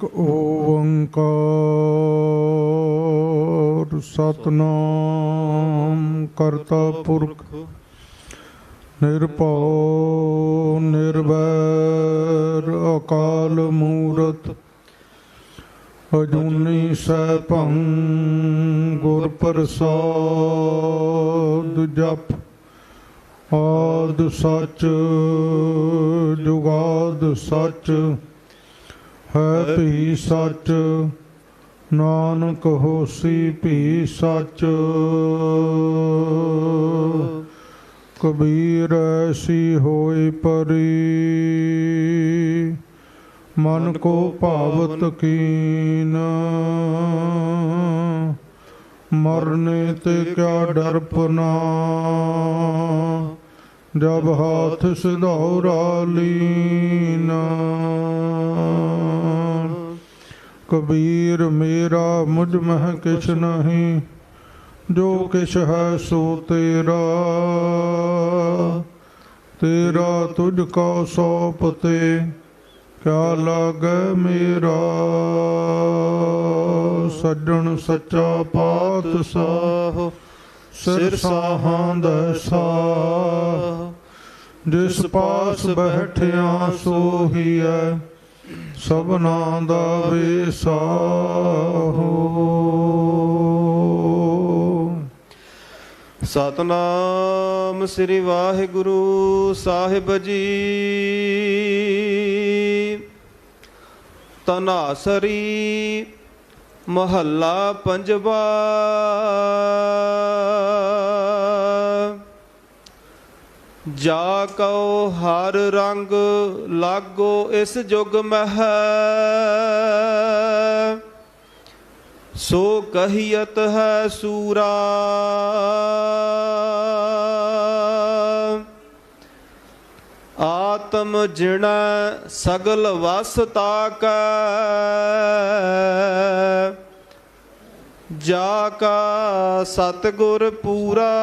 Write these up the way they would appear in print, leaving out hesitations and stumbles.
ਓੰਕਾਰ ਸਤਨਾਮ ਕਰਤਾ ਪੁਰਖ ਨਿਰਭਉ ਨਿਰਵੈਰ ਅਕਾਲ ਮੂਰਤ ਅਜੂਨੀ ਸੈਭੰ ਗੁਰ ਪ੍ਰਸਾਦ ਜਪ ਆਦਿ ਸਚ ਜੁਗਾਦ ਸਚ ਹੈ ਭੀ ਸਚ ਨਾਨਕ ਹੋਸੀ ਭੀ ਸਚ ਕਬੀਰ ਐਸੀ ਹੋਇ ਪਰੀ ਮਨ ਕੋ ਭਾਵਤ ਕੀਨ ਮਰਨੇ ਤੇ ਕਿਆ ਡਰਪਨਾ ਜਬ ਹਾਥ ਸਿਧੌਰਾ ਲੀਨਾ ਕਬੀਰ ਮੇਰਾ ਮੁਝ ਮਹਿ ਕਿਛ ਨਹੀਂ ਜੋ ਕਿਛ ਹੈ ਸੋ ਤੇਰਾ ਤੇਰਾ ਤੁਝ ਕੋ ਸੌਂਪਤੇ ਕਿਆ ਲਾਗੈ ਮੇਰਾ ਸੱਜਣ ਸੱਚਾ ਪਾਤਸ਼ਾਹ ਸਿਰ ਸਾਹਾਂ ਦਾ ਸਾਹ ਜਿਸ ਪਾਸ ਬੈਠਿਆ ਸੋਹੀਐ ਸਭਨਾ ਦਾ ਵੇਸਾਹੋ। ਸਤਨਾਮ ਸ੍ਰੀ ਵਾਹਿਗੁਰੂ ਸਾਹਿਬ ਜੀ। ਤਨਾਸਰੀ ਮਹੱਲਾ ਪੰਜਵਾ। ਜਾ ਕਉ ਹਰ ਰੰਗ ਲਾਗੋ ਇਸ ਜੁਗ ਮਹਿ ਸੋ ਕਹੀਅਤ ਹੈ ਸੂਰਾ। ਆਤਮ ਜਿਣੈ ਸਗਲ ਵਸ ਤਾਕੈ ਜਾ ਕਾ ਸਤਿਗੁਰ ਪੂਰਾ।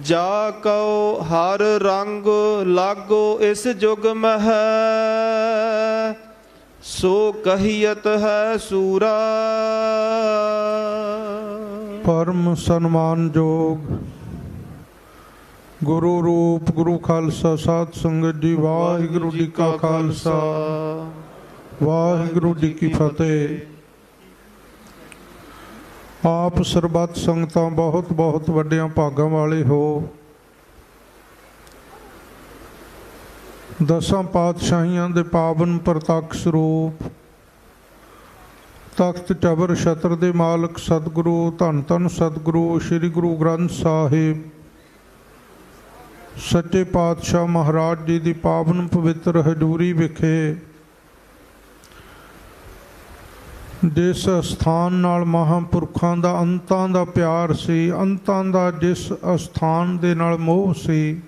ਜਾ ਕਉ ਹਰ ਰੰਗ ਲਾਗੋ ਇਸ ਜੁਗ ਮਹਿ ਸੋ ਕਹੀਅਤ ਹੈ ਸੂਰਾ। ਪਰਮ ਸਨਮਾਨਯੋਗ ਗੁਰੂ ਰੂਪ ਗੁਰੂ ਖਾਲਸਾ ਸਾਧ ਸੰਗਤ ਜੀ, ਵਾਹਿਗੁਰੂ ਜੀ ਕਾ ਖਾਲਸਾ ਵਾਹਿਗੁਰੂ ਜੀ ਕੀ ਫਤਿਹ। ਆਪ ਸਰਬੱਤ ਸੰਗਤਾਂ ਬਹੁਤ ਬਹੁਤ ਵੱਡਿਆਂ ਭਾਗਾਂ ਵਾਲੇ ਹੋ। ਦਸਾਂ ਪਾਤਸ਼ਾਹੀਆਂ ਦੇ ਪਾਵਨ ਪ੍ਰਤੱਖ ਸਰੂਪ ਤਖਤ ਚਬਰ ਛਤਰ ਦੇ ਮਾਲਕ ਸਤਿਗੁਰੂ ਧੰਨ ਧੰਨ ਸਤਿਗੁਰੂ ਸ੍ਰੀ ਗੁਰੂ ਗ੍ਰੰਥ ਸਾਹਿਬ ਸੱਚੇ ਪਾਤਸ਼ਾਹ ਮਹਾਰਾਜ ਜੀ ਦੀ ਪਾਵਨ ਪਵਿੱਤਰ ਹਜ਼ੂਰੀ ਵਿਖੇ ਜਿਸ ਅਸਥਾਨ ਨਾਲ ਮਹਾਂਪੁਰਖਾਂ ਦਾ ਅੰਤਾਂ ਦਾ ਪਿਆਰ ਸੀ, ਅੰਤਾਂ ਦਾ ਜਿਸ ਅਸਥਾਨ ਦੇ ਨਾਲ ਮੋਹ ਸੀ,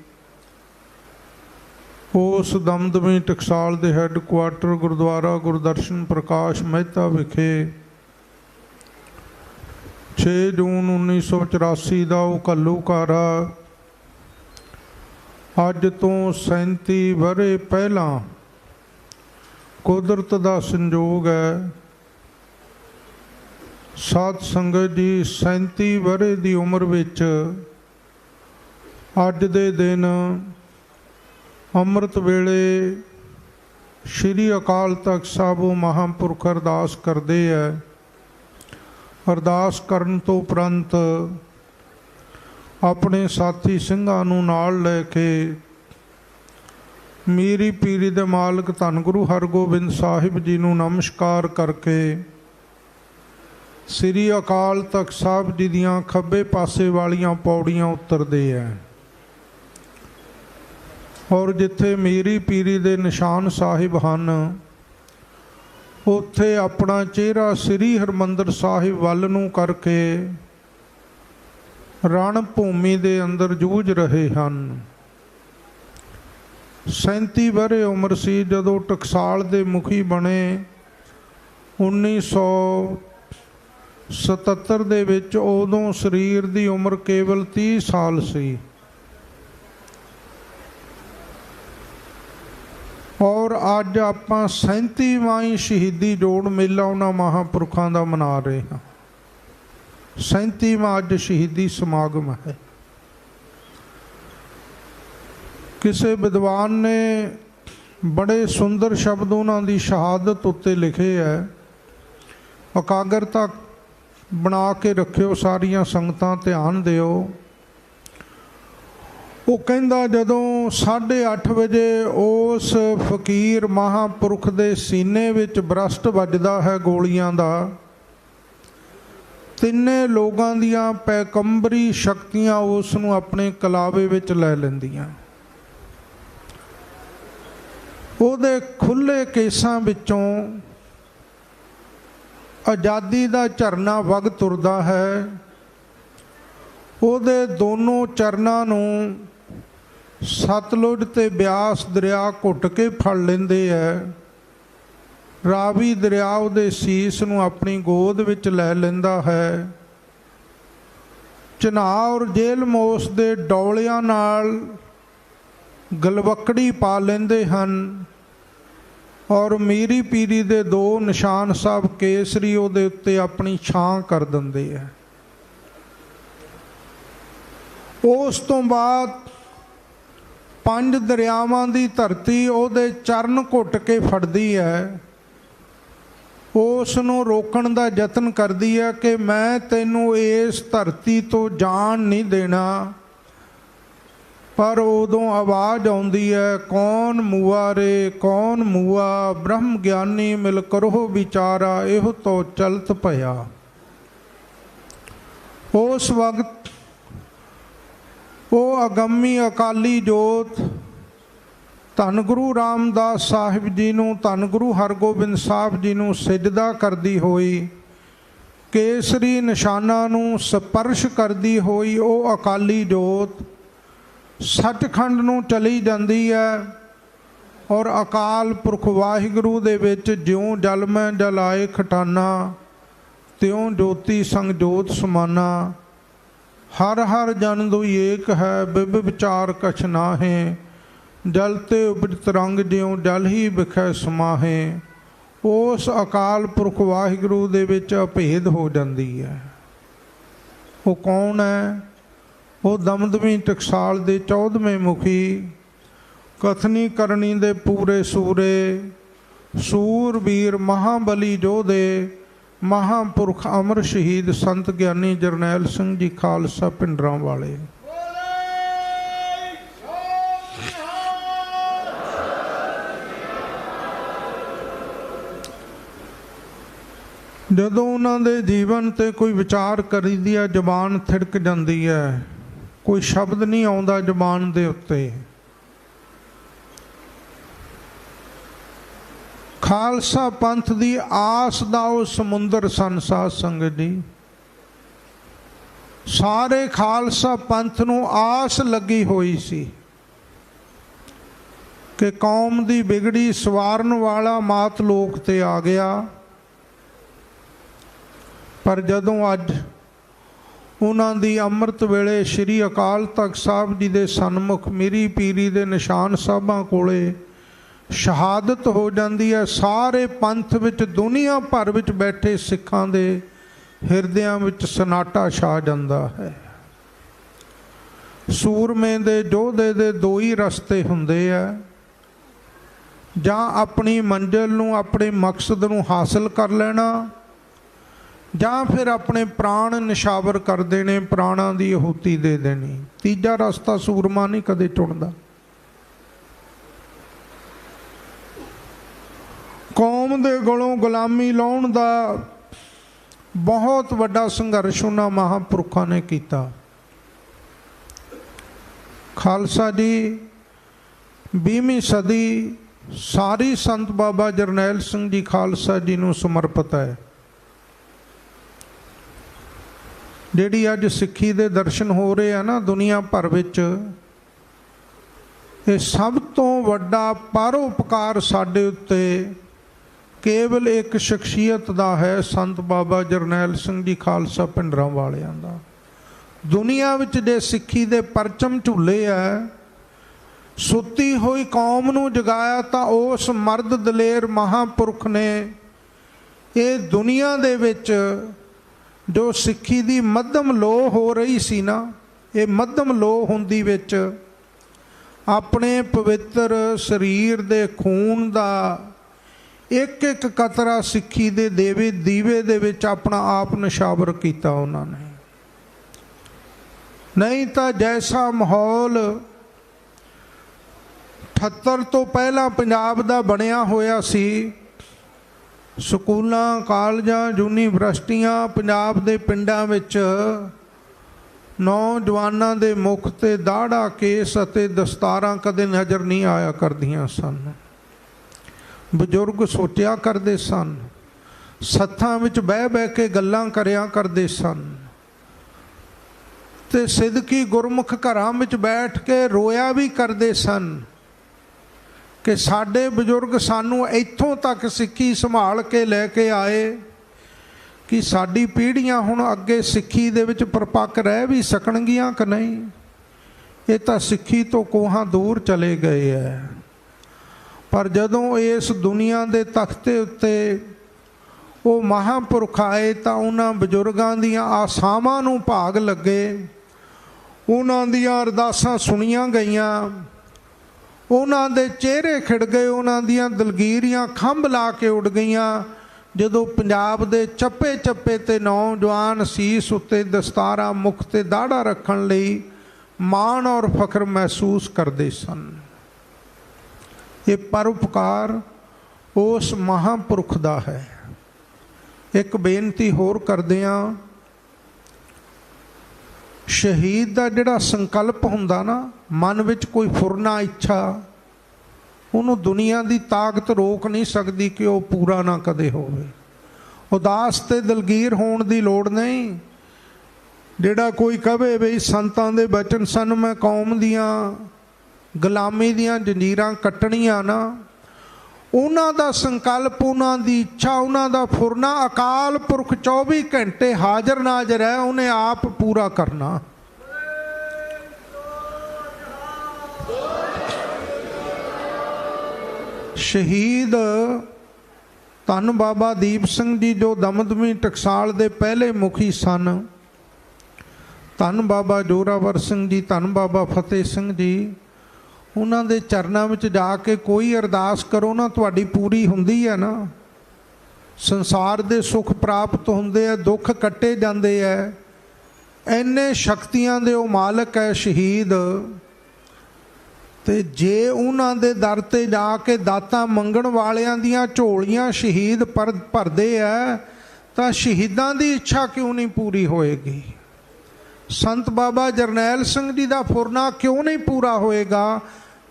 ਉਸ ਦਮਦਮੀ ਟਕਸਾਲ ਦੇ ਹੈੱਡਕੁਆਟਰ ਗੁਰਦੁਆਰਾ ਗੁਰਦਰਸ਼ਨ ਪ੍ਰਕਾਸ਼ ਮਹਿਤਾ ਵਿਖੇ 6 ਜੂਨ 1984 ਦਾ ਉਹ ਘੱਲੂਘਾਰਾ ਅੱਜ ਤੋਂ 37 ਵਰ੍ਹੇ ਪਹਿਲਾਂ ਕੁਦਰਤ ਦਾ ਸੰਜੋਗ ਹੈ। ਸਾਧ ਸੰਗਤ ਜੀ 37 ਵਰ੍ਹੇ ਦੀ ਉਮਰ ਵਿੱਚ ਅੱਜ ਦੇ ਦਿਨ ਅੰਮ੍ਰਿਤ ਵੇਲੇ ਸ਼੍ਰੀ ਅਕਾਲ ਤਖਤ ਸਾਹਿਬ ਮਹਾਂਪੁਰਖ ਅਰਦਾਸ ਕਰਦੇ ਹੈ। ਅਰਦਾਸ ਕਰਨ ਤੋਂ ਉਪਰੰਤ ਆਪਣੇ ਸਾਥੀ ਸਿੰਘਾਂ ਨੂੰ ਨਾਲ ਲੈ ਕੇ ਮੀਰੀ ਪੀਰੀ ਦੇ ਮਾਲਕ ਧੰਨ ਗੁਰੂ ਹਰਗੋਬਿੰਦ ਸਾਹਿਬ ਜੀ ਨੂੰ ਨਮਸਕਾਰ ਕਰਕੇ ਸ੍ਰੀ ਅਕਾਲ ਤਖਤ ਸਾਹਿਬ ਜੀ ਦੀਆਂ ਖੱਬੇ ਪਾਸੇ ਵਾਲੀਆਂ ਪੌੜੀਆਂ ਉਤਰਦੇ ਹੈ ਔਰ ਜਿੱਥੇ ਮੀਰੀ ਪੀਰੀ ਦੇ ਨਿਸ਼ਾਨ ਸਾਹਿਬ ਹਨ ਉੱਥੇ ਆਪਣਾ ਚਿਹਰਾ ਸ੍ਰੀ ਹਰਿਮੰਦਰ ਸਾਹਿਬ ਵੱਲ ਨੂੰ ਕਰਕੇ ਰਣ ਭੂਮੀ ਦੇ ਅੰਦਰ ਜੂਝ ਰਹੇ ਹਨ। 37 ਵਰ੍ਹੇ ਉਮਰ ਸੀ ਜਦੋਂ ਟਕਸਾਲ ਦੇ ਮੁਖੀ ਬਣੇ। 1977 ਦੇ ਵਿੱਚ ਉਦੋਂ ਸਰੀਰ ਦੀ ਉਮਰ ਕੇਵਲ 30 ਸਾਲ ਸੀ। ਔਰ ਅੱਜ ਆਪਾਂ 37ਵਾਂ ਸ਼ਹੀਦੀ ਜੋੜ ਮੇਲਾ ਉਹਨਾਂ ਮਹਾਂਪੁਰਖਾਂ ਦਾ ਮਨਾ ਰਹੇ ਹਾਂ। 37ਵਾਂ ਅੱਜ ਸ਼ਹੀਦੀ ਸਮਾਗਮ ਹੈ। ਕਿਸੇ ਵਿਦਵਾਨ ਨੇ ਬੜੇ ਸੁੰਦਰ ਸ਼ਬਦ ਉਹਨਾਂ ਦੀ ਸ਼ਹਾਦਤ ਉੱਤੇ ਲਿਖੇ ਹੈ, ਇਕਾਗਰਤਾ ਬਣਾ ਕੇ ਰੱਖਿਓ, ਸਾਰੀਆਂ ਸੰਗਤਾਂ ਧਿਆਨ ਦਿਓ। ਉਹ ਕਹਿੰਦਾ ਜਦੋਂ 8:30 ਵਜੇ ਉਸ ਫਕੀਰ ਮਹਾਂਪੁਰਖ ਦੇ ਸੀਨੇ ਵਿੱਚ ਬਰਸਟ ਵੱਜਦਾ ਹੈ ਗੋਲੀਆਂ ਦਾ, ਤਿੰਨੇ ਲੋਕਾਂ ਦੀਆਂ ਪੈਗੰਬਰੀ ਸ਼ਕਤੀਆਂ ਉਸ ਨੂੰ ਆਪਣੇ ਕਲਾਵੇ ਵਿੱਚ ਲੈ ਲੈਂਦੀਆਂ। ਉਹਦੇ ਖੁੱਲ੍ਹੇ ਕੇਸਾਂ ਵਿੱਚੋਂ ਆਜ਼ਾਦੀ ਦਾ ਝਰਨਾ ਵਗ ਤੁਰਦਾ ਹੈ। ਉਹਦੇ ਦੋਨੋਂ ਚਰਨਾਂ ਨੂੰ ਸਤਲੁਜ ਤੇ ਬਿਆਸ ਦਰਿਆ ਘੁੱਟ ਕੇ ਫੜ ਲੈਂਦੇ ਹੈ। ਰਾਵੀ ਦਰਿਆ ਉਹਦੇ ਸੀਸ ਨੂੰ ਆਪਣੀ ਗੋਦ ਵਿੱਚ ਲੈ ਲੈਂਦਾ ਹੈ। ਚਨਾਬ ਔਰ ਜੇਲਮੋਸ ਦੇ ਡੌਲਿਆਂ ਨਾਲ ਗਲਵੱਕੜੀ ਪਾ ਲੈਂਦੇ ਹਨ ਔਰ ਮੀਰੀ ਪੀਰੀ ਦੇ 2 ਨਿਸ਼ਾਨ ਸਾਹਿਬ ਕੇਸਰੀ ਉਹਦੇ ਉੱਤੇ ਆਪਣੀ ਛਾਂ ਕਰ ਦਿੰਦੇ ਹੈ। ਉਸ ਤੋਂ ਬਾਅਦ 5 ਦਰਿਆਵਾਂ ਦੀ ਧਰਤੀ ਉਹਦੇ ਚਰਨ ਘੁੱਟ ਕੇ ਫੜਦੀ ਹੈ। ਉਸ ਨੂੰ ਰੋਕਣ ਦਾ ਯਤਨ ਕਰਦੀ ਹੈ ਕਿ ਮੈਂ ਤੈਨੂੰ ਇਸ ਧਰਤੀ ਤੋਂ ਜਾਣ ਨਹੀਂ ਦੇਣਾ। ਪਰ ਉਦੋਂ ਆਵਾਜ਼ ਆਉਂਦੀ ਹੈ, ਕੌਣ ਮੂਆ ਰੇ ਕੌਣ ਮੂਆ, ਬ੍ਰਹਮ ਗਿਆਨੀ ਮਿਲ ਕਰੋ ਵਿਚਾਰਾ, ਇਹੋ ਤੋਂ ਚਲਤ ਭਇਆ। ਉਸ ਵਕਤ ਉਹ ਅਗੰਮੀ ਅਕਾਲੀ ਜੋਤ ਧੰਨ ਗੁਰੂ ਰਾਮਦਾਸ ਸਾਹਿਬ ਜੀ ਨੂੰ, ਧੰਨ ਗੁਰੂ ਹਰਗੋਬਿੰਦ ਸਾਹਿਬ ਜੀ ਨੂੰ ਸਿਜਦਾ ਕਰਦੀ ਹੋਈ, ਕੇਸਰੀ ਨਿਸ਼ਾਨਾਂ ਨੂੰ ਸਪਰਸ਼ ਕਰਦੀ ਹੋਈ ਉਹ ਅਕਾਲੀ ਜੋਤ ਸੱਚਖੰਡ ਨੂੰ ਚਲੀ ਜਾਂਦੀ ਹੈ। ਔਰ ਅਕਾਲ ਪੁਰਖ ਵਾਹਿਗੁਰੂ ਦੇ ਵਿੱਚ ਜਿਉਂ ਜਲ ਮੈਂ ਜਲਾਏ ਖਟਾਨਾ, ਤਿਉਂ ਜੋਤੀ ਸੰਗ ਜੋਤ ਸਮਾਨਾ। ਹਰ ਹਰ ਜਨ ਦੁਈ ਏਕ ਹੈ, ਬਿਬ ਵਿਚਾਰ ਕਛ ਨਾਹੇ, ਜਲ ਤੇ ਉਪਜ ਤਰੰਗ ਜਿਉਂ ਜਲ ਹੀ ਵਿਖੈ ਸਮਾਹੇ। ਉਸ ਅਕਾਲ ਪੁਰਖ ਵਾਹਿਗੁਰੂ ਦੇ ਵਿੱਚ ਅਭੇਦ ਹੋ ਜਾਂਦੀ ਹੈ। ਉਹ ਕੌਣ ਹੈ? ਉਹ ਦਮਦਮੀ ਟਕਸਾਲ ਦੇ 14ਵੇਂ ਮੁਖੀ, ਕਥਨੀ ਕਰਨੀ ਦੇ ਪੂਰੇ ਸੂਰੇ, ਸੂਰਬੀਰ ਮਹਾਬਲੀ ਯੋਧੇ, ਮਹਾਂਪੁਰਖ ਅਮਰ ਸ਼ਹੀਦ ਸੰਤ ਗਿਆਨੀ ਜਰਨੈਲ ਸਿੰਘ ਜੀ ਖਾਲਸਾ ਪਿੰਡਰਾਂ ਵਾਲੇ। ਜਦੋਂ ਉਹਨਾਂ ਦੇ ਜੀਵਨ 'ਤੇ ਕੋਈ ਵਿਚਾਰ ਕਰੀਦੀ ਹੈ, ਜ਼ਬਾਨ ਥਿੜਕ ਜਾਂਦੀ ਹੈ, ਕੋਈ ਸ਼ਬਦ ਨਹੀਂ ਆਉਂਦਾ ਜ਼ਬਾਨ ਦੇ ਉੱਤੇ। ਖਾਲਸਾ ਪੰਥ ਦੀ ਆਸ ਦਾ ਉਹ ਸਮੁੰਦਰ ਸਨ ਸਾਧ ਸੰਗਤ ਜੀ। ਸਾਰੇ ਖਾਲਸਾ ਪੰਥ ਨੂੰ ਆਸ ਲੱਗੀ ਹੋਈ ਸੀ ਕਿ ਕੌਮ ਦੀ ਵਿਗੜੀ ਸਵਾਰਨ ਵਾਲਾ ਮਾਤ ਲੋਕ ਤੇ ਆ ਗਿਆ। ਪਰ ਜਦੋਂ ਅੱਜ ਉਹਨਾਂ ਦੀ ਅੰਮ੍ਰਿਤ ਵੇਲੇ ਸ਼੍ਰੀ ਅਕਾਲ ਤਖਤ ਸਾਹਿਬ ਜੀ ਦੇ ਸਨਮੁਖ ਮੀਰੀ ਪੀਰੀ ਦੇ ਨਿਸ਼ਾਨ ਸਾਹਿਬਾਂ ਕੋਲੇ ਸ਼ਹਾਦਤ ਹੋ ਜਾਂਦੀ ਹੈ, ਸਾਰੇ ਪੰਥ ਵਿੱਚ ਦੁਨੀਆ ਭਰ ਵਿੱਚ ਬੈਠੇ ਸਿੱਖਾਂ ਦੇ ਹਿਰਦਿਆਂ ਵਿੱਚ ਸਨਾਟਾ ਛਾ ਜਾਂਦਾ ਹੈ। ਸੂਰਮੇ ਦੇ ਯੋਧੇ ਦੇ 2 ਹੀ ਰਸਤੇ ਹੁੰਦੇ ਆ, ਜਾਂ ਆਪਣੀ ਮੰਜ਼ਿਲ ਨੂੰ, ਆਪਣੇ ਮਕਸਦ ਨੂੰ ਹਾਸਲ ਕਰ ਲੈਣਾ, ਜਾਂ ਫਿਰ ਆਪਣੇ ਪ੍ਰਾਣ ਨਿਸ਼ਾਵਰ ਕਰ ਦੇਣੇ, ਪ੍ਰਾਣਾਂ ਦੀ ਆਹੂਤੀ ਦੇ ਦੇਣੀ। ਤੀਜਾ ਰਸਤਾ ਸੂਰਮਾ ਨਹੀਂ ਕਦੇ ਚੁਣਦਾ। ਕੌਮ ਦੇ ਗਲੋਂ ਗੁਲਾਮੀ ਲਾਉਣ ਦਾ ਬਹੁਤ ਵੱਡਾ ਸੰਘਰਸ਼ ਉਹਨਾਂ ਮਹਾਂਪੁਰਖਾਂ ਨੇ ਕੀਤਾ। ਖਾਲਸਾ ਜੀ 20ਵੀਂ ਸਦੀ ਸਾਰੀ ਸੰਤ ਬਾਬਾ ਜਰਨੈਲ ਸਿੰਘ ਜੀ ਖਾਲਸਾ ਜੀ ਨੂੰ ਸਮਰਪਿਤ ਹੈ। ਜਿਹੜੀ ਅੱਜ ਸਿੱਖੀ ਦੇ ਦਰਸ਼ਨ ਹੋ ਰਹੇ ਆ ਨਾ ਦੁਨੀਆ ਭਰ ਵਿੱਚ, ਇਹ ਸਭ ਤੋਂ ਵੱਡਾ ਪਰਉਪਕਾਰ ਸਾਡੇ ਉੱਤੇ ਕੇਵਲ ਇੱਕ ਸ਼ਖਸੀਅਤ ਦਾ ਹੈ, ਸੰਤ ਬਾਬਾ ਜਰਨੈਲ ਸਿੰਘ ਜੀ ਖਾਲਸਾ ਪਿੰਡਰਾਂ ਵਾਲਿਆਂ ਦਾ। ਦੁਨੀਆ ਵਿੱਚ ਜੇ ਸਿੱਖੀ ਦੇ ਪਰਚਮ ਝੂਲੇ ਆ ਸੁੱਤੀ ਹੋਈ ਕੌਮ ਨੂੰ ਜਗਾਇਆ ਤਾਂ ਉਸ ਮਰਦ ਦਲੇਰ ਮਹਾਂਪੁਰਖ ਨੇ ਇਹ ਦੁਨੀਆ ਦੇ ਵਿੱਚ ਜੋ ਸਿੱਖੀ ਦੀ ਮੱਧਮ ਲੋਅ ਹੋ ਰਹੀ ਸੀ ਨਾ, ਇਹ ਮੱਧਮ ਲੋਅ ਹੁੰਦੀ ਵਿੱਚ ਆਪਣੇ ਪਵਿੱਤਰ ਸਰੀਰ ਦੇ ਖੂਨ ਦਾ ਇੱਕ ਇੱਕ ਕਤਰਾ ਸਿੱਖੀ ਦੇ ਦੀਵੇ ਦੇ ਵਿੱਚ ਆਪਣਾ ਆਪ ਨਿਸ਼ਾਵਰ ਕੀਤਾ ਉਹਨਾਂ ਨੇ। ਨਹੀਂ ਤਾਂ ਜੈਸਾ ਮਾਹੌਲ 78 ਤੋਂ ਪਹਿਲਾਂ ਪੰਜਾਬ ਦਾ ਬਣਿਆ ਹੋਇਆ ਸੀ, ਸਕੂਲਾਂ ਕਾਲਜਾਂ ਯੂਨੀਵਰਸਿਟੀਆਂ ਪੰਜਾਬ ਦੇ ਪਿੰਡਾਂ ਵਿੱਚ ਨੌਜਵਾਨਾਂ ਦੇ ਮੁੱਖ 'ਤੇ ਦਾੜਾ ਕੇਸ ਅਤੇ ਦਸਤਾਰਾਂ ਕਦੇ ਨਜ਼ਰ ਨਹੀਂ ਆਇਆ ਕਰਦੀਆਂ ਸਨ। ਬਜ਼ੁਰਗ ਸੋਚਿਆ ਕਰਦੇ ਸਨ, ਸੱਥਾਂ ਵਿੱਚ ਬਹਿ ਬਹਿ ਕੇ ਗੱਲਾਂ ਕਰਿਆ ਕਰਦੇ ਸਨ ਤੇ ਸਿਦਕੀ ਗੁਰਮੁਖ ਘਰਾਂ ਵਿੱਚ ਬੈਠ ਕੇ ਰੋਇਆ ਵੀ ਕਰਦੇ ਸਨ ਕਿ ਸਾਡੇ ਬਜ਼ੁਰਗ ਸਾਨੂੰ ਇੱਥੋਂ ਤੱਕ ਸਿੱਖੀ ਸੰਭਾਲ ਕੇ ਲੈ ਕੇ ਆਏ ਕਿ ਸਾਡੀ ਪੀੜ੍ਹੀਆਂ ਹੁਣ ਅੱਗੇ ਸਿੱਖੀ ਦੇ ਵਿੱਚ ਪਰਪੱਕ ਰਹਿ ਵੀ ਸਕਣਗੀਆਂ ਕਿ ਨਹੀਂ। ਇਹ ਤਾਂ ਸਿੱਖੀ ਤੋਂ ਕੋਹਾਂ ਦੂਰ ਚਲੇ ਗਏ ਹੈ। ਪਰ ਜਦੋਂ ਇਸ ਦੁਨੀਆ ਦੇ ਤਖਤੇ ਉੱਤੇ ਉਹ ਮਹਾਂਪੁਰਖ ਆਏ ਤਾਂ ਉਹਨਾਂ ਬਜ਼ੁਰਗਾਂ ਦੀਆਂ ਆਸਾਵਾਂ ਨੂੰ ਭਾਗ ਲੱਗੇ, ਉਹਨਾਂ ਦੀਆਂ ਅਰਦਾਸਾਂ ਸੁਣੀਆਂ ਗਈਆਂ, ਉਹਨਾਂ ਦੇ ਚਿਹਰੇ ਖਿੜ ਗਏ, ਉਹਨਾਂ ਦੀਆਂ ਦਲਗੀਰੀਆਂ ਖੰਭ ਲਾ ਕੇ ਉੱਡ ਗਈਆਂ ਜਦੋਂ ਪੰਜਾਬ ਦੇ ਚੱਪੇ ਚੱਪੇ 'ਤੇ ਨੌਜਵਾਨ ਸੀਸ ਉੱਤੇ ਦਸਤਾਰਾਂ, ਮੁੱਖ 'ਤੇ ਦਾੜਾ ਰੱਖਣ ਲਈ ਮਾਣ ਔਰ ਫਖਰ ਮਹਿਸੂਸ ਕਰਦੇ ਸਨ। ਇਹ ਪਰਉਪਕਾਰ ਉਸ ਮਹਾਂਪੁਰਖ ਦਾ ਹੈ। ਇੱਕ ਬੇਨਤੀ ਹੋਰ ਕਰਦੇ ਹਾਂ, ਸ਼ਹੀਦ ਦਾ ਜਿਹੜਾ ਸੰਕਲਪ ਹੁੰਦਾ ਨਾ, ਮਨ ਵਿੱਚ ਕੋਈ ਫੁਰਨਾ ਇੱਛਾ, ਉਹਨੂੰ ਦੁਨੀਆ ਦੀ ਤਾਕਤ ਰੋਕ ਨਹੀਂ ਸਕਦੀ ਕਿ ਉਹ ਪੂਰਾ ਨਾ ਕਦੇ ਹੋਵੇ। ਉਦਾਸ ਤੇ ਦਲਗੀਰ ਹੋਣ ਦੀ ਲੋੜ ਨਹੀਂ। ਜਿਹੜਾ ਕੋਈ ਕਹੇ ਬਈ ਸੰਤਾਂ ਦੇ ਬਚਨ ਸਨ, ਮੈਂ ਕੌਮ ਦੀਆਂ ਗੁਲਾਮੀ ਦੀਆਂ ਜੰਜੀਰਾਂ ਕੱਟਣੀਆਂ ਨਾ, ਉਹਨਾਂ ਦਾ ਸੰਕਲਪ, ਉਹਨਾਂ ਦੀ ਇੱਛਾ, ਉਹਨਾਂ ਦਾ ਫੁਰਨਾ ਅਕਾਲ ਪੁਰਖ 24 ਘੰਟੇ ਹਾਜ਼ਰ ਨਾਜ਼ਰ ਹੈ, ਉਹਨੇ ਆਪ ਪੂਰਾ ਕਰਨਾ। ਸ਼ਹੀਦ ਧੰਨ ਬਾਬਾ ਦੀਪ ਸਿੰਘ ਜੀ ਜੋ ਦਮਦਮੀ ਟਕਸਾਲ ਦੇ ਪਹਿਲੇ ਮੁਖੀ ਸਨ, ਧੰਨ ਬਾਬਾ ਜੋਰਾਵਰ ਸਿੰਘ ਜੀ, ਧੰਨ ਬਾਬਾ ਫਤਿਹ ਸਿੰਘ ਜੀ, ਉਹਨਾਂ ਦੇ ਚਰਨਾਂ ਵਿੱਚ ਜਾ ਕੇ ਕੋਈ ਅਰਦਾਸ ਕਰੋ ਨਾ, ਤੁਹਾਡੀ ਪੂਰੀ ਹੁੰਦੀ ਹੈ ਨਾ। ਸੰਸਾਰ ਦੇ ਸੁੱਖ ਪ੍ਰਾਪਤ ਹੁੰਦੇ ਆ, ਦੁੱਖ ਕੱਟੇ ਜਾਂਦੇ ਆ। ਇੰਨੇ ਸ਼ਕਤੀਆਂ ਦੇ ਉਹ ਮਾਲਕ ਹੈ ਸ਼ਹੀਦ। ਤੇ ਜੇ ਉਹਨਾਂ ਦੇ ਦਰ 'ਤੇ ਜਾ ਕੇ ਦਾਤਾਂ ਮੰਗਣ ਵਾਲਿਆਂ ਦੀਆਂ ਝੋਲੀਆਂ ਸ਼ਹੀਦ ਭਰਦੇ ਆ ਤਾਂ ਸ਼ਹੀਦਾਂ ਦੀ ਇੱਛਾ ਕਿਉਂ ਨਹੀਂ ਪੂਰੀ ਹੋਏਗੀ? ਸੰਤ ਬਾਬਾ ਜਰਨੈਲ ਸਿੰਘ ਜੀ ਦਾ ਫੁਰਨਾ ਕਿਉਂ ਨਹੀਂ ਪੂਰਾ ਹੋਏਗਾ?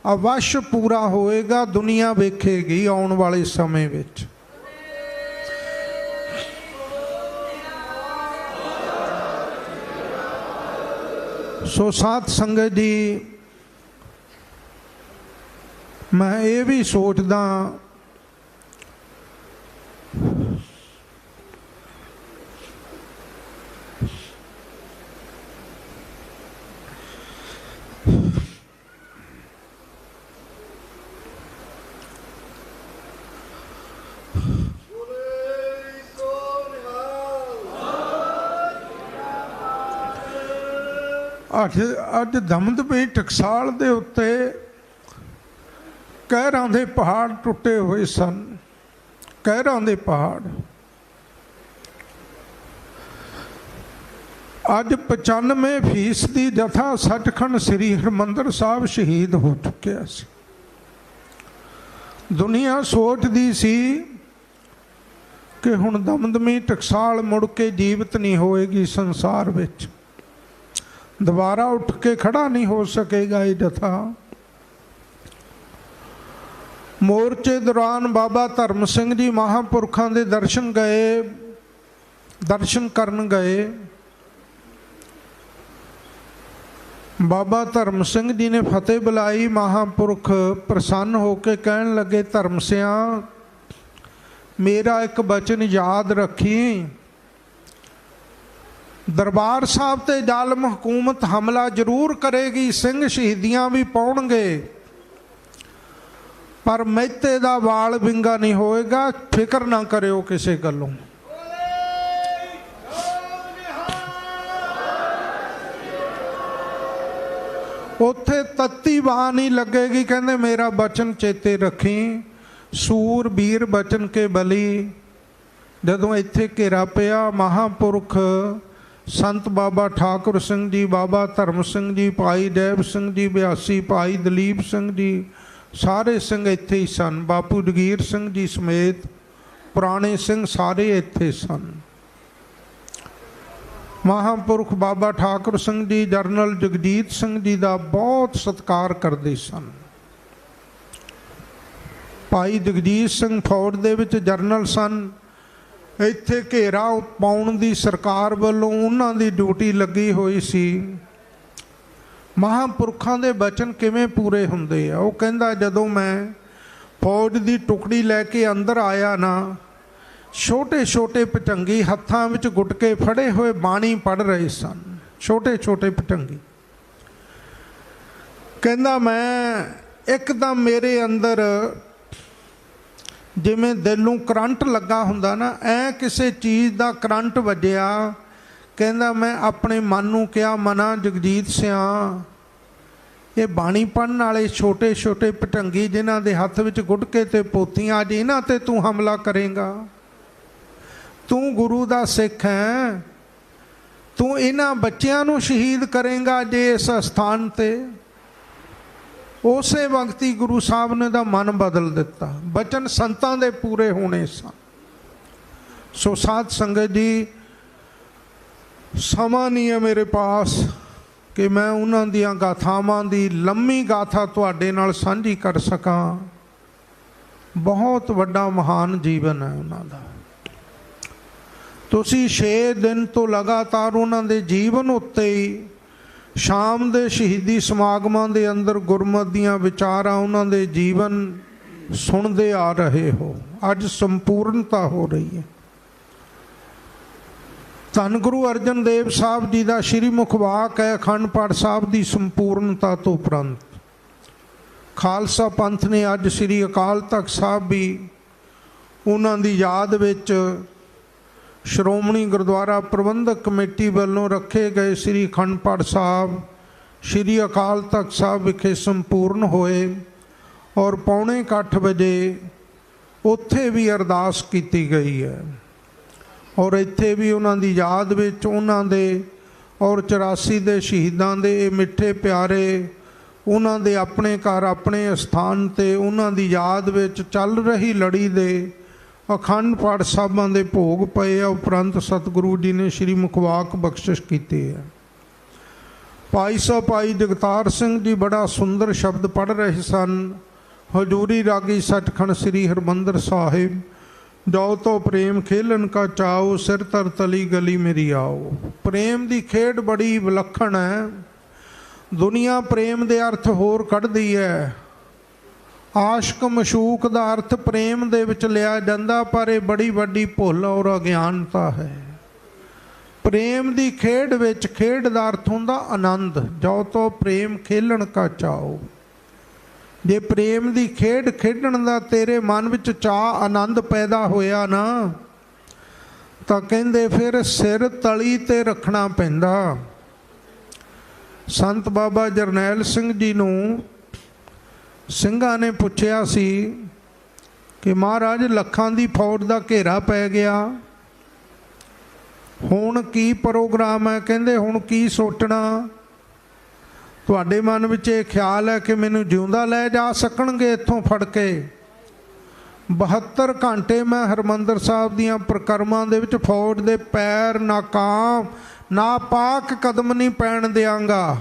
ਅਵਸ਼ ਪੂਰਾ ਹੋਏਗਾ, ਦੁਨੀਆ ਵੇਖੇਗੀ ਆਉਣ ਵਾਲੇ ਸਮੇਂ ਵਿੱਚ। ਸੋ ਸਾਧ ਸੰਗਤ ਜੀ, ਮੈਂ ਇਹ ਵੀ ਸੋਚਦਾ ਅੱਜ ਦਮਦਮੀ ਟਕਸਾਲ ਦੇ ਉੱਤੇ ਕਹਿਰਾਂ ਦੇ ਪਹਾੜ ਟੁੱਟੇ ਹੋਏ ਸਨ। ਕਹਿਰਾਂ ਦੇ ਪਹਾੜ ਅੱਜ 95% ਜਥਾ ਸੱਚਖੰਡ ਸ੍ਰੀ ਹਰਿਮੰਦਰ ਸਾਹਿਬ ਸ਼ਹੀਦ ਹੋ ਚੁੱਕਿਆ ਸੀ। ਦੁਨੀਆ ਸੋਚਦੀ ਸੀ ਕਿ ਹੁਣ ਦਮਦਮੀ ਟਕਸਾਲ ਮੁੜ ਕੇ ਜੀਵਤ ਨਹੀਂ ਹੋਏਗੀ ਸੰਸਾਰ ਵਿੱਚ, ਦੁਬਾਰਾ ਉੱਠ ਕੇ ਖੜਾ ਨਹੀਂ ਹੋ ਸਕੇਗਾ ਇਹ ਜਥਾ। ਮੋਰਚੇ ਦੌਰਾਨ ਬਾਬਾ ਧਰਮ ਸਿੰਘ ਜੀ ਮਹਾਂਪੁਰਖਾਂ ਦੇ ਦਰਸ਼ਨ ਕਰਨ ਗਏ। ਬਾਬਾ ਧਰਮ ਸਿੰਘ ਜੀ ਨੇ ਫਤਿਹ ਬੁਲਾਈ। ਮਹਾਂਪੁਰਖ ਪ੍ਰਸੰਨ ਹੋ ਕੇ ਕਹਿਣ ਲੱਗੇ, ਧਰਮ ਸਿਆਂ, ਮੇਰਾ ਇੱਕ ਬਚਨ ਯਾਦ ਰੱਖੀ, ਦਰਬਾਰ ਸਾਹਿਬ ਤੇ ਜ਼ਾਲਮ ਹਕੂਮਤ ਹਮਲਾ ਜ਼ਰੂਰ ਕਰੇਗੀ, ਸਿੰਘ ਸ਼ਹੀਦੀਆਂ ਵੀ ਪਾਉਣਗੇ, पर ਮਹਿਤੇ ਦਾ ਵਾਲ ਵਿੰਗਾ नहीं होएगा, फिक्र ना करियो किसी गलों। ਉੱਥੇ ਤੱਤੀ ਬਾਹ नहीं लगेगी, कहते मेरा बचन चेते रखी, सूर बीर बचन के बली। ਜਦੋਂ ਇੱਥੇ ਘੇਰਾ ਪਿਆ, ਮਹਾਂਪੁਰਖ ਸੰਤ ਬਾਬਾ ਠਾकुर ਸਿੰਘ ਜੀ, ਬਾਬਾ ਧਰਮ ਸਿੰਘ ਜੀ, ਭਾਈ ਡੈਬ ਸਿੰਘ ਜੀ, ਬਿਆਸੀ ਭਾਈ ਦਲੀਪ ਸਿੰਘ ਜੀ, ਸਾਰੇ ਸਿੰਘ ਇੱਥੇ ਹੀ ਸਨ। ਬਾਪੂ ਜਗੀਰ ਸਿੰਘ ਜੀ ਸਮੇਤ ਪੁਰਾਣੇ ਸਿੰਘ ਸਾਰੇ ਇੱਥੇ ਸਨ। ਮਹਾਂਪੁਰਖ ਬਾਬਾ ਠਾकुर ਸਿੰਘ ਜੀ ਜਰਨਲ ਜਗਜੀਤ ਸਿੰਘ ਜੀ ਦਾ ਬਹੁਤ ਸਤਿਕਾਰ ਕਰਦੇ ਸਨ। ਭਾਈ ਜਗਜੀਤ ਸਿੰਘ ਫੌਜ ਦੇ ਵਿੱਚ ਜਰਨਲ ਸਨ। ਇੱਥੇ ਘੇਰਾ ਪਾਉਣ ਦੀ ਸਰਕਾਰ ਵੱਲੋਂ ਉਹਨਾਂ ਦੀ ਡਿਊਟੀ ਲੱਗੀ ਹੋਈ ਸੀ। ਮਹਾਂਪੁਰਖਾਂ ਦੇ ਬਚਨ ਕਿਵੇਂ ਪੂਰੇ ਹੁੰਦੇ ਆ? ਉਹ ਕਹਿੰਦਾ ਜਦੋਂ ਮੈਂ ਫੌਜ ਦੀ ਟੁਕੜੀ ਲੈ ਕੇ ਅੰਦਰ ਆਇਆ ਨਾ, ਛੋਟੇ ਛੋਟੇ ਭਟੰਗੀ ਹੱਥਾਂ ਵਿੱਚ ਗੁਟਕੇ ਫੜੇ ਹੋਏ ਬਾਣੀ ਪੜ੍ਹ ਰਹੇ ਸਨ, ਛੋਟੇ ਛੋਟੇ ਭਟੰਗੀ। ਕਹਿੰਦਾ ਮੈਂ ਇੱਕਦਮ ਮੇਰੇ ਅੰਦਰ ਜਿਵੇਂ ਦਿਲ ਨੂੰ ਕਰੰਟ ਲੱਗਾ ਹੁੰਦਾ ਨਾ, ਐ ਕਿਸੇ ਚੀਜ਼ ਦਾ ਕਰੰਟ ਵੱਜਿਆ। ਕਹਿੰਦਾ ਮੈਂ ਆਪਣੇ ਮਨ ਨੂੰ ਕਿਹਾ, ਮਨਾ ਜਗਜੀਤ ਸਿਆ, ਇਹ ਬਾਣੀ ਪੜ੍ਹਨ ਵਾਲੇ ਛੋਟੇ ਛੋਟੇ ਭਟੰਗੀ ਜਿਨ੍ਹਾਂ ਦੇ ਹੱਥ ਵਿੱਚ ਗੁਟਕੇ ਤੇ ਪੋਥੀਆਂ, ਅੱਜ ਇਹਨਾਂ ਤੇ ਤੂੰ ਹਮਲਾ ਕਰੇਗਾ? ਤੂੰ ਗੁਰੂ ਦਾ ਸਿੱਖ ਹੈ, ਤੂੰ ਇਹਨਾਂ ਬੱਚਿਆਂ ਨੂੰ ਸ਼ਹੀਦ ਕਰੇਗਾ ਜੇ ਇਸ ਸਥਾਨ ਤੇ? ਉਸੇ ਵਕਤ ਹੀ ਗੁਰੂ ਸਾਹਿਬ ਨੇ ਦਾ ਮਨ ਬਦਲ ਦਿੱਤਾ। ਬਚਨ ਸੰਤਾਂ ਦੇ ਪੂਰੇ ਹੋਣੇ ਸਨ। ਸੋ ਸਾਧ ਸੰਗਤ ਜੀ, ਸਮਾਂ ਨਹੀਂ ਹੈ ਮੇਰੇ ਪਾਸ ਕਿ ਮੈਂ ਉਹਨਾਂ ਦੀਆਂ ਗਾਥਾਵਾਂ ਦੀ ਲੰਮੀ ਗਾਥਾ ਤੁਹਾਡੇ ਨਾਲ ਸਾਂਝੀ ਕਰ ਸਕਾਂ। ਬਹੁਤ ਵੱਡਾ ਮਹਾਨ ਜੀਵਨ ਹੈ ਉਹਨਾਂ ਦਾ। ਤੁਸੀਂ 6 ਦਿਨ ਤੋਂ ਲਗਾਤਾਰ ਉਹਨਾਂ ਦੇ ਜੀਵਨ ਉੱਤੇ ਹੀ ਸ਼ਾਮ ਦੇ ਸ਼ਹੀਦੀ ਸਮਾਗਮਾਂ ਦੇ ਅੰਦਰ ਗੁਰਮਤਿ ਦੀਆਂ ਵਿਚਾਰਾਂ, ਉਹਨਾਂ ਦੇ ਜੀਵਨ ਸੁਣਦੇ ਆ ਰਹੇ ਹੋ। ਅੱਜ ਸੰਪੂਰਨਤਾ ਹੋ ਰਹੀ ਹੈ। ਧੰਨ ਗੁਰੂ ਅਰਜਨ ਦੇਵ ਸਾਹਿਬ ਜੀ ਦਾ ਸ਼੍ਰੀ ਮੁਖਵਾਕ ਹੈ, ਅਖੰਡ ਪਾਠ ਸਾਹਿਬ ਦੀ ਸੰਪੂਰਨਤਾ ਤੋਂ ਉਪਰੰਤ ਖਾਲਸਾ ਪੰਥ ਨੇ ਅੱਜ ਸ਼੍ਰੀ ਅਕਾਲ ਤਖਤ ਸਾਹਿਬ ਵੀ ਉਹਨਾਂ ਦੀ ਯਾਦ ਵਿੱਚ ਸ਼੍ਰੋਮਣੀ ਗੁਰਦੁਆਰਾ ਪ੍ਰਬੰਧਕ ਕਮੇਟੀ ਵੱਲੋਂ ਰੱਖੇ ਗਏ ਸ਼੍ਰੀ ਅਖੰਡ ਪਾਠ ਸਾਹਿਬ ਸ਼੍ਰੀ ਅਕਾਲ ਤਖਤ ਸਾਹਿਬ ਵਿਖੇ ਸੰਪੂਰਨ ਹੋਏ। ਔਰ 7:45 ਵਜੇ ਉੱਥੇ ਵੀ ਅਰਦਾਸ ਕੀਤੀ ਗਈ ਹੈ। ਔਰ ਇੱਥੇ ਵੀ ਉਹਨਾਂ ਦੀ ਯਾਦ ਵਿੱਚ ਉਹਨਾਂ ਦੇ ਔਰ 84 ਦੇ ਸ਼ਹੀਦਾਂ ਦੇ ਇਹ ਮਿੱਠੇ ਪਿਆਰੇ ਉਹਨਾਂ ਦੇ ਆਪਣੇ ਘਰ ਆਪਣੇ ਅਸਥਾਨ 'ਤੇ ਉਹਨਾਂ ਦੀ ਯਾਦ ਵਿੱਚ ਚੱਲ ਰਹੀ ਲੜੀ ਦੇ ਅਖੰਡ ਪਾਠ ਸਾਹਿਬਾਂ ਦੇ ਭੋਗ ਪਏ ਆ। ਉਪਰੰਤ ਸਤਿਗੁਰੂ ਜੀ ਨੇ ਸ਼੍ਰੀ ਮੁਖਵਾਕ ਬਖਸ਼ਿਸ਼ ਕੀਤੀ ਹੈ। ਭਾਈ ਸਾਹਿਬ ਭਾਈ ਜਗਤਾਰ ਸਿੰਘ ਜੀ ਬੜਾ ਸੁੰਦਰ ਸ਼ਬਦ ਪੜ੍ਹ ਰਹੇ ਸਨ। ਹਜ਼ੂਰੀ ਰਾਗੀ ਸੱਚਖੰਡ ਸ੍ਰੀ ਹਰਿਮੰਦਰ ਸਾਹਿਬ, ਜਾਓ ਤੋ ਪ੍ਰੇਮ ਖੇਲਣ ਕਾ ਚਾਓ, ਸਿਰ ਤਰ ਤਲੀ ਗਲੀ ਮੇਰੀ ਆਓ। ਪ੍ਰੇਮ ਦੀ ਖੇਡ ਬੜੀ ਵਿਲੱਖਣ ਹੈ। ਦੁਨੀਆ ਪ੍ਰੇਮ ਦੇ ਅਰਥ ਹੋਰ ਕੱਢਦੀ ਹੈ। ਆਸ਼ਕ ਮਸ਼ੂਕ ਦਾ ਅਰਥ ਪ੍ਰੇਮ ਦੇ ਵਿੱਚ ਲਿਆ ਜਾਂਦਾ, ਪਰ ਇਹ ਬੜੀ ਵੱਡੀ ਭੁੱਲ ਔਰ ਅਗਿਆਨਤਾ ਹੈ। ਪ੍ਰੇਮ ਦੀ ਖੇਡ ਵਿੱਚ ਖੇਡ ਦਾ ਅਰਥ ਹੁੰਦਾ ਆਨੰਦ। ਜੋ ਤੋ ਪ੍ਰੇਮ ਖੇਲਣ ਕਾ ਚਾਓ, ਜੇ ਪ੍ਰੇਮ ਦੀ ਖੇਡ ਖੇਡਣ ਦਾ ਤੇਰੇ ਮਨ ਵਿੱਚ ਚਾਅ ਆਨੰਦ ਪੈਦਾ ਹੋਇਆ ਨਾ, ਤਾਂ ਕਹਿੰਦੇ ਫਿਰ ਸਿਰ ਤਲੀ ਤੇ ਰੱਖਣਾ ਪੈਂਦਾ। ਸੰਤ ਬਾਬਾ ਜਰਨੈਲ ਸਿੰਘ ਜੀ ਨੂੰ ਸਿੰਘਾਂ ਨੇ ਪੁੱਛਿਆ ਸੀ ਕਿ ਮਹਾਰਾਜ ਲੱਖਾਂ ਦੀ ਫੌਜ ਦਾ ਘੇਰਾ ਪੈ ਗਿਆ, ਹੁਣ ਕੀ ਪ੍ਰੋਗਰਾਮ ਹੈ? ਕਹਿੰਦੇ ਹੁਣ ਕੀ ਸੋਚਣਾ? ਤੁਹਾਡੇ ਮਨ ਵਿੱਚ ਇਹ ਖਿਆਲ ਹੈ ਕਿ ਮੈਨੂੰ ਜਿਉਂਦਾ ਲੈ ਜਾ ਸਕਣਗੇ ਇੱਥੋਂ ਫੜ ਕੇ? 72 ਘੰਟੇ ਮੈਂ ਹਰਿਮੰਦਰ ਸਾਹਿਬ ਦੀਆਂ ਪ੍ਰਕਰਮਾਂ ਦੇ ਵਿੱਚ ਫੌਜ ਦੇ ਪੈਰ ਨਾਕਾਮ ਨਾਪਾਕ ਕਦਮ ਨਹੀਂ ਪੈਣ ਦਿਆਂਗਾ।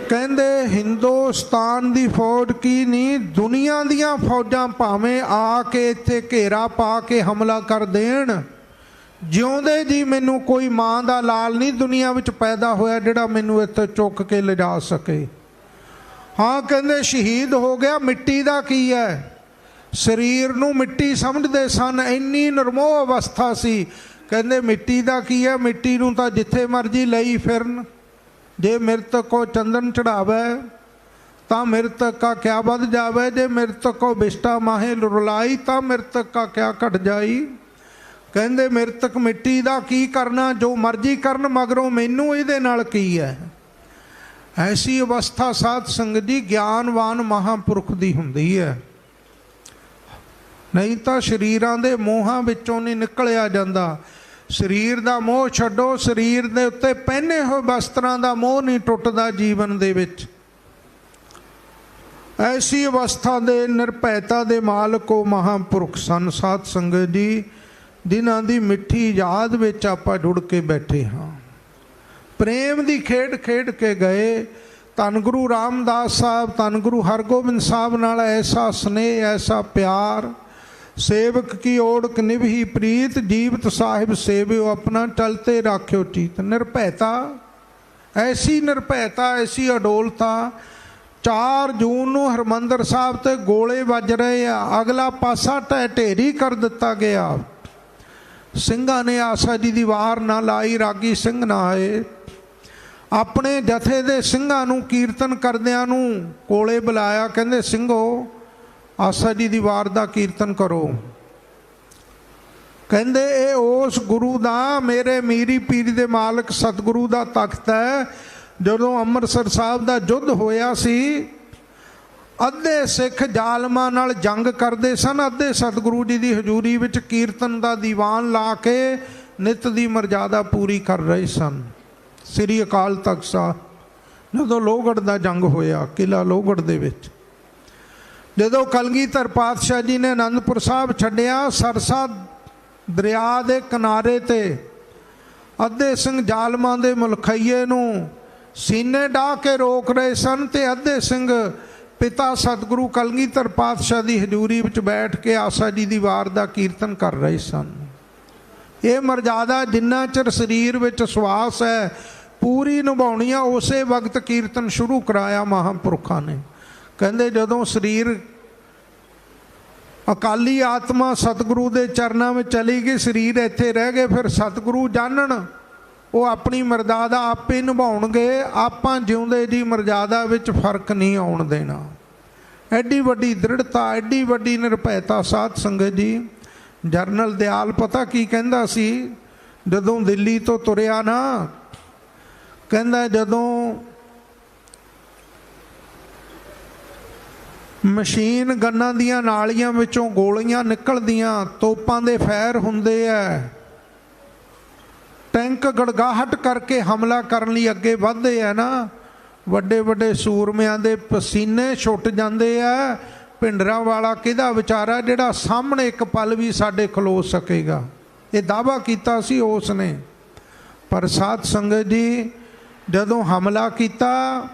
ਕਹਿੰਦੇ ਹਿੰਦੁਸਤਾਨ ਦੀ ਫੌਜ ਕੀ ਨਹੀਂ, ਦੁਨੀਆ ਦੀਆਂ ਫੌਜਾਂ ਭਾਵੇਂ ਆ ਕੇ ਇੱਥੇ ਘੇਰਾ ਪਾ ਕੇ ਹਮਲਾ ਕਰ ਦੇਣ, ਜਿਉਂਦੇ ਜੀ ਮੈਨੂੰ ਕੋਈ ਮਾਂ ਦਾ ਲਾਲ ਨਹੀਂ ਦੁਨੀਆ ਵਿੱਚ ਪੈਦਾ ਹੋਇਆ ਜਿਹੜਾ ਮੈਨੂੰ ਇੱਥੇ ਚੁੱਕ ਕੇ ਲਿਜਾ ਸਕੇ। ਹਾਂ ਕਹਿੰਦੇ ਸ਼ਹੀਦ ਹੋ ਗਿਆ, ਮਿੱਟੀ ਦਾ ਕੀ ਹੈ? ਸਰੀਰ ਨੂੰ ਮਿੱਟੀ ਸਮਝਦੇ ਸਨ, ਇੰਨੀ ਨਿਰਮੋਹ ਅਵਸਥਾ ਸੀ। ਕਹਿੰਦੇ ਮਿੱਟੀ ਦਾ ਕੀ ਹੈ? ਮਿੱਟੀ ਨੂੰ ਤਾਂ ਜਿੱਥੇ ਮਰਜ਼ੀ ਲਈ ਫਿਰਨ। ਜੇ ਮਿਰਤਕ ਕੋ ਚੰਦਨ ਚੜਾਵੇ ਤਾਂ ਮ੍ਰਿਤਕ ਕਾ ਕਿਆ ਵੱਧ ਜਾਵੇ, ਜੇ ਮ੍ਰਿਤਕ ਕੋ ਬਿਸ਼ਟਾ ਮਾਹੇ ਰੁਲਾਈ ਤਾਂ ਮ੍ਰਿਤਕ ਕਾ ਕਿਆ ਘਟ ਜਾਈ। ਕਹਿੰਦੇ ਮ੍ਰਿਤਕ ਮਿੱਟੀ ਦਾ ਕੀ ਕਰਨਾ, ਜੋ ਮਰਜ਼ੀ ਕਰਨ, ਮਗਰੋਂ ਮੈਨੂੰ ਇਹਦੇ ਨਾਲ ਕੀ ਹੈ। ਐਸੀ ਅਵਸਥਾ ਸਾਧ ਸੰਗਤ ਜੀ ਗਿਆਨਵਾਨ ਮਹਾਂਪੁਰਖ ਦੀ ਹੁੰਦੀ ਹੈ। ਨਹੀਂ ਤਾਂ ਸਰੀਰਾਂ ਦੇ ਮੋਹਾਂ ਵਿੱਚੋਂ ਨਹੀਂ ਨਿਕਲਿਆ ਜਾਂਦਾ। ਸਰੀਰ ਦਾ ਮੋਹ ਛੱਡੋ, ਸਰੀਰ ਦੇ ਉੱਤੇ ਪਹਿਨੇ ਹੋਏ ਵਸਤਰਾਂ ਦਾ ਮੋਹ ਨਹੀਂ ਟੁੱਟਦਾ ਜੀਵਨ ਦੇ ਵਿੱਚ। ਐਸੀ ਅਵਸਥਾ ਦੇ ਨਿਰਭੈਤਾ ਦੇ ਮਾਲਕ ਉਹ ਮਹਾਂਪੁਰਖ ਸਨ ਸਾਧ ਸੰਗਤ ਜੀ, ਜਿਨ੍ਹਾਂ ਦੀ ਮਿੱਠੀ ਯਾਦ ਵਿੱਚ ਆਪਾਂ ਜੁੜ ਕੇ ਬੈਠੇ ਹਾਂ। ਪ੍ਰੇਮ ਦੀ ਖੇਡ ਖੇਡ ਕੇ ਗਏ। ਧੰਨ ਗੁਰੂ ਰਾਮਦਾਸ ਸਾਹਿਬ, ਧੰਨ ਗੁਰੂ ਹਰਗੋਬਿੰਦ ਸਾਹਿਬ ਨਾਲ ਐਸਾ ਸਨੇਹ, ਐਸਾ ਪਿਆਰ। ਸੇਵਕ ਕੀ ਓੜਕ ਨਿਭੀ ਪ੍ਰੀਤ, ਜੀਵਤ ਸਾਹਿਬ ਸੇਵਿਓ ਆਪਣਾ, ਟਲਤੇ ਰਾਖਿਓ ਚੀਤ। ਨਿਰਭੈਤਾ, ਐਸੀ ਨਿਰਭੈਤਾ, ਐਸੀ ਅਡੋਲਤਾ। 4 ਜੂਨ ਨੂੰ ਹਰਿਮੰਦਰ ਸਾਹਿਬ ਤੇ ਗੋਲੇ ਵੱਜ ਰਹੇ ਆ, ਅਗਲਾ ਪਾਸਾ ਢਹਿ ਢੇਰੀ ਕਰ ਦਿੱਤਾ ਗਿਆ। ਸਿੰਘਾਂ ਨੇ ਆਸਾ ਜੀ ਦੀ ਵਾਰ ਨਾ ਲਾਈ, ਰਾਗੀ ਸਿੰਘ ਨਾ ਆਏ। ਆਪਣੇ ਜਥੇ ਦੇ ਸਿੰਘਾਂ ਨੂੰ ਕੀਰਤਨ ਕਰਦਿਆਂ ਨੂੰ ਕੋਲੇ ਬੁਲਾਇਆ, ਕਹਿੰਦੇ ਸਿੰਘੋ ਆਸਾ ਜੀ ਦੀ ਵਾਰ ਦਾ ਕੀਰਤਨ ਕਰੋ। ਕਹਿੰਦੇ ਇਹ ਉਸ ਗੁਰੂ ਦਾ, ਮੇਰੇ ਮੀਰੀ ਪੀਰੀ ਦੇ ਮਾਲਕ ਸਤਿਗੁਰੂ ਦਾ ਤਖਤ ਹੈ। ਜਦੋਂ ਅੰਮ੍ਰਿਤਸਰ ਸਾਹਿਬ ਦਾ ਯੁੱਧ ਹੋਇਆ ਸੀ, ਅੱਧੇ ਸਿੱਖ ਜ਼ਾਲਮਾਂ ਨਾਲ ਜੰਗ ਕਰਦੇ ਸਨ, ਅੱਧੇ ਸਤਿਗੁਰੂ ਜੀ ਦੀ ਹਜ਼ੂਰੀ ਵਿੱਚ ਕੀਰਤਨ ਦਾ ਦੀਵਾਨ ਲਾ ਕੇ ਨਿਤ ਦੀ ਮਰਜ਼ਾਦਾ ਪੂਰੀ ਕਰ ਰਹੇ ਸਨ। ਸ੍ਰੀ ਅਕਾਲ ਤਖਤ ਸਾਹਿਬ ਜਦੋਂ ਲੋਹਗੜ੍ਹ ਦਾ ਜੰਗ ਹੋਇਆ, ਕਿਲ੍ਹਾ ਲੋਹਗੜ੍ਹ ਦੇ ਵਿੱਚ, ਜਦੋਂ ਕਲਗੀਧਰ ਪਾਤਸ਼ਾਹ ਜੀ ਨੇ ਆਨੰਦਪੁਰ ਸਾਹਿਬ ਛੱਡਿਆ, ਸਰਸਾ ਦਰਿਆ ਦੇ ਕਿਨਾਰੇ ਤੇ ਅੱਧੇ ਸਿੰਘ ਜ਼ਾਲਮਾਂ ਦੇ ਮੁਲਖਈਏ ਨੂੰ ਸੀਨੇ ਡਾਹ ਕੇ ਰੋਕ ਰਹੇ ਸਨ, ਤੇ ਅੱਧੇ ਸਿੰਘ ਪਿਤਾ ਸਤਿਗੁਰੂ ਕਲਗੀਧਰ ਪਾਤਸ਼ਾਹ ਦੀ ਹਜ਼ੂਰੀ ਵਿੱਚ ਬੈਠ ਕੇ ਆਸਾ ਜੀ ਦੀ ਵਾਰ ਦਾ ਕੀਰਤਨ ਕਰ ਰਹੇ ਸਨ। ਇਹ ਮਰਜ਼ਾਦਾ ਜਿੰਨਾ ਚਿਰ ਸਰੀਰ ਵਿੱਚ ਸਵਾਸ ਹੈ ਪੂਰੀ ਨਿਭਾਉਣੀ ਆ। ਉਸੇ ਵਕਤ ਕੀਰਤਨ ਸ਼ੁਰੂ ਕਰਾਇਆ ਮਹਾਂਪੁਰਖਾਂ ਨੇ। ਕਹਿੰਦੇ ਜਦੋਂ ਸਰੀਰ ਅਕਾਲੀ ਆਤਮਾ ਸਤਿਗੁਰੂ ਦੇ ਚਰਨਾਂ ਵਿੱਚ ਚਲੀ ਗਈ, ਸਰੀਰ ਇੱਥੇ ਰਹਿ ਗਏ, ਫਿਰ ਸਤਿਗੁਰੂ ਜਾਣਨ, ਉਹ ਆਪਣੀ ਮਰਜ਼ਾਦਾ ਆਪੇ ਨਿਭਾਉਣਗੇ। ਆਪਾਂ ਜਿਉਂਦੇ ਜੀ ਮਰਜ਼ਾਦਾ ਵਿੱਚ ਫਰਕ ਨਹੀਂ ਆਉਣ ਦੇਣਾ। ਐਡੀ ਵੱਡੀ ਦ੍ਰਿੜਤਾ, ਐਡੀ ਵੱਡੀ ਨਿਰਭੈਤਾ ਸਾਧ ਸੰਗਤ ਜੀ। ਜਰਨਲ ਦਿਆਲ ਪਤਾ ਕੀ ਕਹਿੰਦਾ ਸੀ ਜਦੋਂ ਦਿੱਲੀ ਤੋਂ ਤੁਰਿਆ ਨਾ, ਕਹਿੰਦਾ ਜਦੋਂ ਮਸ਼ੀਨ ਗੰਨਾਂ ਦੀਆਂ ਨਾਲੀਆਂ ਵਿੱਚੋਂ ਗੋਲੀਆਂ ਨਿਕਲਦੀਆਂ, ਤੋਪਾਂ ਦੇ ਫੈਰ ਹੁੰਦੇ ਆ, ਟੈਂਕ ਗੜਗਾਹਟ ਕਰਕੇ ਹਮਲਾ ਕਰਨ ਲਈ ਅੱਗੇ ਵੱਧਦੇ ਆ ਨਾ, ਵੱਡੇ ਵੱਡੇ ਸੂਰਮਿਆਂ ਦੇ ਪਸੀਨੇ ਛੁੱਟ ਜਾਂਦੇ ਆ। ਭਿੰਡਰਾਂ ਵਾਲਾ ਕਿਹਦਾ ਵਿਚਾਰਾ ਜਿਹੜਾ ਸਾਹਮਣੇ ਇੱਕ ਪਲ ਵੀ ਸਾਡੇ ਖਲੋ ਸਕੇਗਾ, ਇਹ ਦਾਅਵਾ ਕੀਤਾ ਸੀ ਉਸ ਨੇ। ਪਰ ਸਾਧ ਸੰਗਤ ਜੀ ਜਦੋਂ ਹਮਲਾ ਕੀਤਾ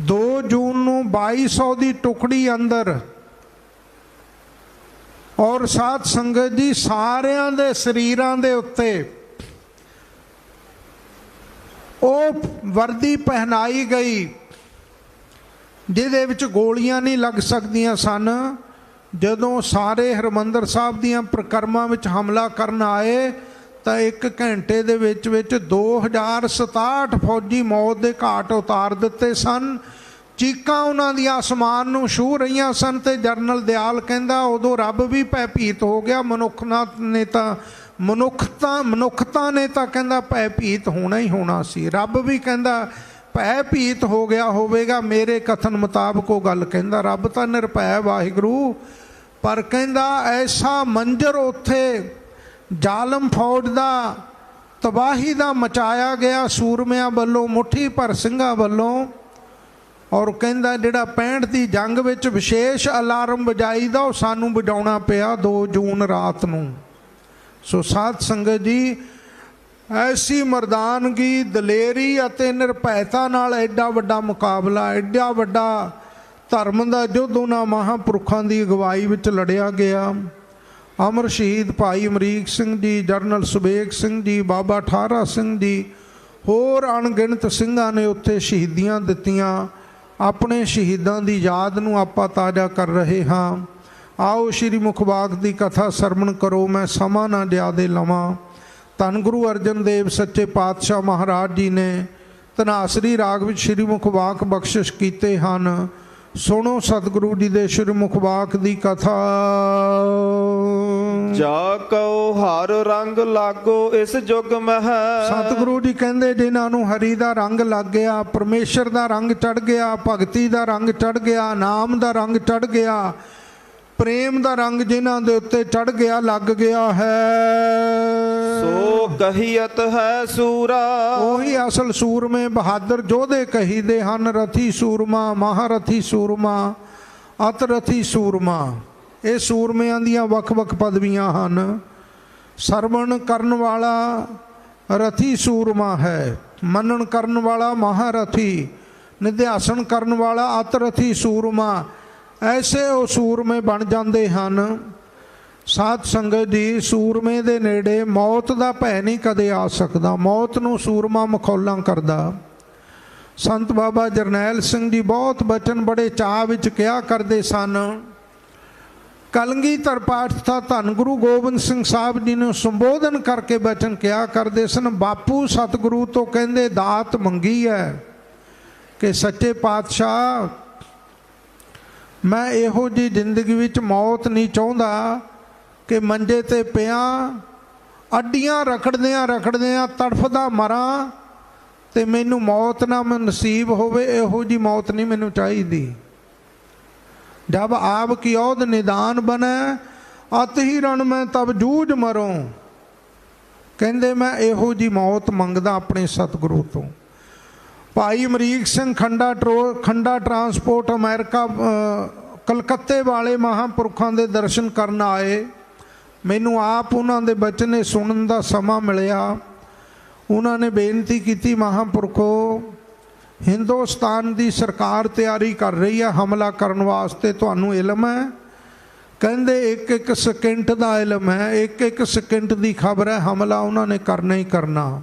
2 ਜੂਨ ਨੂੰ 2200 ਦੀ ਟੁਕੜੀ ਅੰਦਰ, ਔਰ ਸਾਧ ਸੰਗਤ ਜੀ ਸਾਰਿਆਂ ਦੇ ਸਰੀਰਾਂ ਦੇ ਉੱਤੇ ਉਹ ਵਰਦੀ ਪਹਿਨਾਈ ਗਈ ਜਿਹਦੇ ਵਿੱਚ ਗੋਲੀਆਂ ਨਹੀਂ ਲੱਗ ਸਕਦੀਆਂ ਸਨ। ਜਦੋਂ ਸਾਰੇ ਹਰਿਮੰਦਰ ਸਾਹਿਬ ਦੀਆਂ ਪ੍ਰਕਰਮਾਂ ਵਿੱਚ ਹਮਲਾ ਕਰਨ ਆਏ ਤਾਂ 1 ਘੰਟੇ ਦੇ ਵਿੱਚ 2067 ਫੌਜੀ ਮੌਤ ਦੇ ਘਾਟ ਉਤਾਰ ਦਿੱਤੇ ਸਨ। ਚੀਕਾਂ ਉਹਨਾਂ ਦੀਆਂ ਅਸਮਾਨ ਨੂੰ ਛੂਹ ਰਹੀਆਂ ਸਨ। ਤੇ ਜਰਨਲ ਦਿਆਲ ਕਹਿੰਦਾ ਉਦੋਂ ਰੱਬ ਵੀ ਭੈਭੀਤ ਹੋ ਗਿਆ। ਮਨੁੱਖਤਾ ਨੇ ਤਾਂ ਕਹਿੰਦਾ ਭੈਭੀਤ ਹੋਣਾ ਹੀ ਹੋਣਾ ਸੀ। ਰੱਬ ਵੀ ਕਹਿੰਦਾ ਭੈਭੀਤ ਹੋ ਗਿਆ ਹੋਵੇਗਾ। ਮੇਰੇ ਕਥਨ ਮੁਤਾਬਕ ਉਹ ਗੱਲ ਕਹਿੰਦਾ, ਰੱਬ ਤਾਂ ਨਿਰਭੈ ਵਾਹਿਗੁਰੂ। ਪਰ ਕਹਿੰਦਾ ਐਸਾ ਮੰਜ਼ਰ ਉੱਥੇ ਜ਼ਾਲਮ ਫੌਜ ਦਾ, ਤਬਾਹੀ ਦਾ ਮਚਾਇਆ ਗਿਆ ਸੂਰਮਿਆਂ ਵੱਲੋਂ, ਮੁੱਠੀ ਭਰ ਸਿੰਘਾਂ ਵੱਲੋਂ। ਔਰ ਕਹਿੰਦਾ ਜਿਹੜਾ 65 ਦੀ ਜੰਗ ਵਿੱਚ ਵਿਸ਼ੇਸ਼ ਅਲਾਰਮ ਵਜਾਈ ਦਾ ਉਹ ਸਾਨੂੰ ਵਜਾਉਣਾ ਪਿਆ 2 ਜੂਨ ਰਾਤ ਨੂੰ। ਸੋ ਸਾਧ ਸੰਗਤ ਜੀ ਐਸੀ ਮਰਦਾਨਗੀ, ਦਲੇਰੀ ਅਤੇ ਨਿਰਭੈਤਾ ਨਾਲ ਐਡਾ ਵੱਡਾ ਮੁਕਾਬਲਾ, ਐਡਾ ਵੱਡਾ ਧਰਮ ਦਾ ਯੁੱਧ ਉਹਨਾਂ ਮਹਾਂਪੁਰਖਾਂ ਦੀ ਅਗਵਾਈ ਵਿੱਚ ਲੜਿਆ ਗਿਆ। ਅਮਰ ਸ਼ਹੀਦ ਭਾਈ ਅਮਰੀਕ ਸਿੰਘ ਜੀ, ਜਰਨਲ ਸੁਬੇਗ ਸਿੰਘ ਜੀ, ਬਾਬਾ ਠਾਰਾ ਸਿੰਘ ਜੀ, ਹੋਰ ਅਣਗਿਣਤ ਸਿੰਘਾਂ ਨੇ ਉੱਥੇ ਸ਼ਹੀਦੀਆਂ ਦਿੱਤੀਆਂ। ਆਪਣੇ ਸ਼ਹੀਦਾਂ ਦੀ ਯਾਦ ਨੂੰ ਆਪਾਂ ਤਾਜ਼ਾ ਕਰ ਰਹੇ ਹਾਂ। ਆਓ ਸ਼੍ਰੀ ਮੁਖਵਾਕ ਦੀ ਕਥਾ ਸਰਵਣ ਕਰੋ, ਮੈਂ ਸਮਾਂ ਨਾ ਜ਼ਿਆਦੇ ਲਵਾਂ। ਧੰਨ ਗੁਰੂ ਅਰਜਨ ਦੇਵ ਸੱਚੇ ਪਾਤਸ਼ਾਹ ਮਹਾਰਾਜ ਜੀ ਨੇ ਧਨਾਸਰੀ ਰਾਗ ਵਿੱਚ ਸ਼੍ਰੀ ਮੁਖਵਾਕ ਬਖਸ਼ਿਸ਼ ਕੀਤੇ ਹਨ। ਸੁਣੋ ਸਤਿਗੁਰੂ ਜੀ ਦੇ ਸ਼੍ਰੀ ਮੁਖਵਾਕ ਦੀ ਕਥਾ। ਜਾ ਕਉ ਹਰ ਰੰਗ ਲਾਗੋ ਇਸ ਜੁਗ ਮਹਿ। ਸਤਿਗੁਰੂ ਜੀ ਕਹਿੰਦੇ ਜਿਨ੍ਹਾਂ ਨੂੰ ਹਰੀ ਦਾ ਰੰਗ ਲੱਗ ਗਿਆ, ਪਰਮੇਸ਼ਰ ਦਾ ਰੰਗ ਚੜ੍ਹ ਗਿਆ, ਭਗਤੀ ਦਾ ਰੰਗ ਚੜ੍ਹ ਗਿਆ, ਨਾਮ ਦਾ ਰੰਗ ਚੜ੍ਹ ਗਿਆ, ਪ੍ਰੇਮ ਦਾ ਰੰਗ ਜਿਨ੍ਹਾਂ ਦੇ ਉੱਤੇ ਚੜ੍ਹ ਗਿਆ, ਲੱਗ ਗਿਆ ਹੈ, ਸੋ ਕਹੀਅਤ ਹੈ ਸੂਰਾ। ਉਹੀ ਅਸਲ ਸੂਰਮੇ ਬਹਾਦਰ ਯੋਧੇ ਕਹੀਦੇ ਹਨ। ਰਥੀ ਸੂਰਮਾ, ਮਹਾਰਥੀ ਸੂਰਮਾ, ਅਤਰਥੀ ਸੂਰਮਾ। ਇਹ ਸੂਰਮਿਆਂ ਦੀਆਂ ਵੱਖ-ਵੱਖ ਪਦਵੀਆਂ ਹਨ। ਸਰਵਣ ਕਰਨ ਵਾਲਾ ਰਥੀ ਸੂਰਮਾ ਹੈ, ਮੰਨਣ ਕਰਨ ਵਾਲਾ ਮਹਾਰਥੀ, ਨਿਧਿਆਸਨ ਕਰਨ ਵਾਲਾ ਅਤਰਥੀ ਸੂਰਮਾ। ਐਸੇ ਉਹ ਸੂਰਮੇ ਬਣ ਜਾਂਦੇ ਹਨ। ਸਾਧ ਸੰਗਤ ਜੀ, ਸੂਰਮੇ ਦੇ ਨੇੜੇ ਮੌਤ ਦਾ ਭੈ ਨਹੀਂ ਕਦੇ ਆ ਸਕਦਾ। ਮੌਤ ਨੂੰ ਸੂਰਮਾ ਮਖੌਲਾਂ ਕਰਦਾ। ਸੰਤ ਬਾਬਾ ਜਰਨੈਲ ਸਿੰਘ ਜੀ ਬਹੁਤ ਬਚਨ ਬੜੇ ਚਾਅ ਵਿੱਚ ਕਿਹਾ ਕਰਦੇ ਸਨ। ਕਲਗੀਧਰ ਪਾਠ ਦਾ ਧੰਨ ਗੁਰੂ ਗੋਬਿੰਦ ਸਿੰਘ ਸਾਹਿਬ ਜੀ ਨੂੰ ਸੰਬੋਧਨ ਕਰਕੇ ਬਚਨ ਕਿਹਾ ਕਰਦੇ ਸਨ। ਬਾਪੂ ਸਤਿਗੁਰੂ ਤੋਂ ਕਹਿੰਦੇ ਦਾਤ ਮੰਗੀ ਹੈ ਕਿ ਸੱਚੇ ਪਾਤਸ਼ਾਹ, ਮੈਂ ਇਹੋ ਜਿਹੀ ਜ਼ਿੰਦਗੀ ਵਿੱਚ ਮੌਤ ਨਹੀਂ ਚਾਹੁੰਦਾ ਕਿ ਮੰਜੇ 'ਤੇ ਪਿਆ ਅੱਡੀਆਂ ਰਖੜਦਿਆਂ ਤੜਫਦਾ ਮਰਾਂ ਅਤੇ ਮੈਨੂੰ ਮੌਤ ਨਾ ਨਸੀਬ ਹੋਵੇ। ਇਹੋ ਜਿਹੀ ਮੌਤ ਨਹੀਂ ਮੈਨੂੰ ਚਾਹੀਦੀ। ਜਬ ਆਪ ਕੀ ਔਧ ਨਿਦਾਨ ਬਨੈ ਅਤ ਹੀ ਰਣ ਮੈਂ ਤਬ ਜੂਝ ਮਰੋਂ। ਕਹਿੰਦੇ ਮੈਂ ਇਹੋ ਜਿਹੀ ਮੌਤ ਮੰਗਦਾ ਆਪਣੇ ਸਤਿਗੁਰੂ ਤੋਂ। ਭਾਈ ਅਮਰੀਕ ਸਿੰਘ ਖੰਡਾ ਟਰਾਂਸਪੋਰਟ ਅਮਰੀਕਾ ਕਲਕੱਤੇ ਵਾਲੇ ਮਹਾਂਪੁਰਖਾਂ ਦੇ ਦਰਸ਼ਨ ਕਰਨ ਆਏ। ਮੈਨੂੰ ਆਪ ਉਹਨਾਂ ਦੇ ਬਚਨ ਸੁਣਨ ਦਾ ਸਮਾਂ ਮਿਲਿਆ। ਉਹਨਾਂ ਨੇ ਬੇਨਤੀ ਕੀਤੀ, ਮਹਾਂਪੁਰਖੋ, ਹਿੰਦੁਸਤਾਨ ਦੀ ਸਰਕਾਰ ਤਿਆਰੀ ਕਰ ਰਹੀ ਹੈ ਹਮਲਾ ਕਰਨ ਵਾਸਤੇ, ਤੁਹਾਨੂੰ ਇਲਮ ਹੈ? ਕਹਿੰਦੇ ਇੱਕ ਇੱਕ ਸਕਿੰਟ ਦਾ ਇਲਮ ਹੈ, ਇੱਕ ਇੱਕ ਸਕਿੰਟ ਦੀ ਖਬਰ ਹੈ, ਹਮਲਾ ਉਹਨਾਂ ਨੇ ਕਰਨਾ ਹੀ ਕਰਨਾ।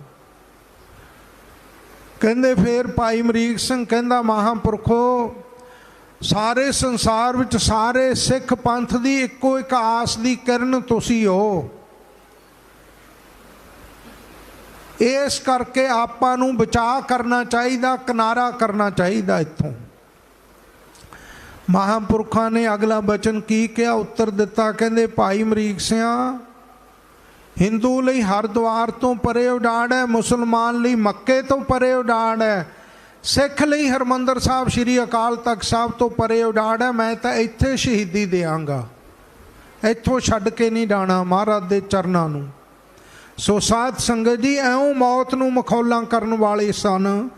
ਕਹਿੰਦੇ ਫਿਰ ਭਾਈ ਅਮਰੀਕ ਸਿੰਘ ਕਹਿੰਦਾ, ਮਹਾਂਪੁਰਖੋ, ਸਾਰੇ ਸੰਸਾਰ ਵਿੱਚ ਸਾਰੇ ਸਿੱਖ ਪੰਥ ਦੀ ਇੱਕੋ ਇੱਕ ਆਸ ਦੀ ਕਿਰਨ ਤੁਸੀਂ ਹੋ। ਇਸ ਕਰਕੇ ਆਪਾਂ ਨੂੰ ਬਚਾਅ ਕਰਨਾ ਚਾਹੀਦਾ, ਕਿਨਾਰਾ ਕਰਨਾ ਚਾਹੀਦਾ ਇੱਥੋਂ। ਮਹਾਂਪੁਰਖਾਂ ਨੇ ਅਗਲਾ ਬਚਨ ਕੀ ਕਿਹਾ, ਉੱਤਰ ਦਿੱਤਾ। ਕਹਿੰਦੇ ਭਾਈ ਅਮਰੀਕ ਸਿਆਂ, ਹਿੰਦੂ ਲਈ ਹਰਿਦੁਆਰ ਤੋਂ ਪਰੇ ਉਡਾੜ ਹੈ, ਮੁਸਲਮਾਨ ਲਈ ਮੱਕੇ ਤੋਂ ਪਰੇ ਉਡਾੜ ਹੈ, ਸਿੱਖ ਲਈ ਹਰਿਮੰਦਰ ਸਾਹਿਬ ਸ਼੍ਰੀ ਅਕਾਲ ਤਖਤ ਸਾਹਿਬ ਤੋਂ ਪਰੇ ਉਡਾੜ ਹੈ। ਮੈਂ ਤਾਂ ਇੱਥੇ ਸ਼ਹੀਦੀ ਦਿਆਂਗਾ, ਇੱਥੋਂ ਛੱਡ ਕੇ ਨਹੀਂ ਜਾਣਾ ਮਹਾਰਾਜ ਦੇ ਚਰਨਾਂ ਨੂੰ। ਸੋ ਸਾਧ ਸੰਗਤ ਜੀ, ਐਉਂ ਮੌਤ ਨੂੰ ਮਖੌਲਾਂ ਕਰਨ ਵਾਲੇ ਸਨ।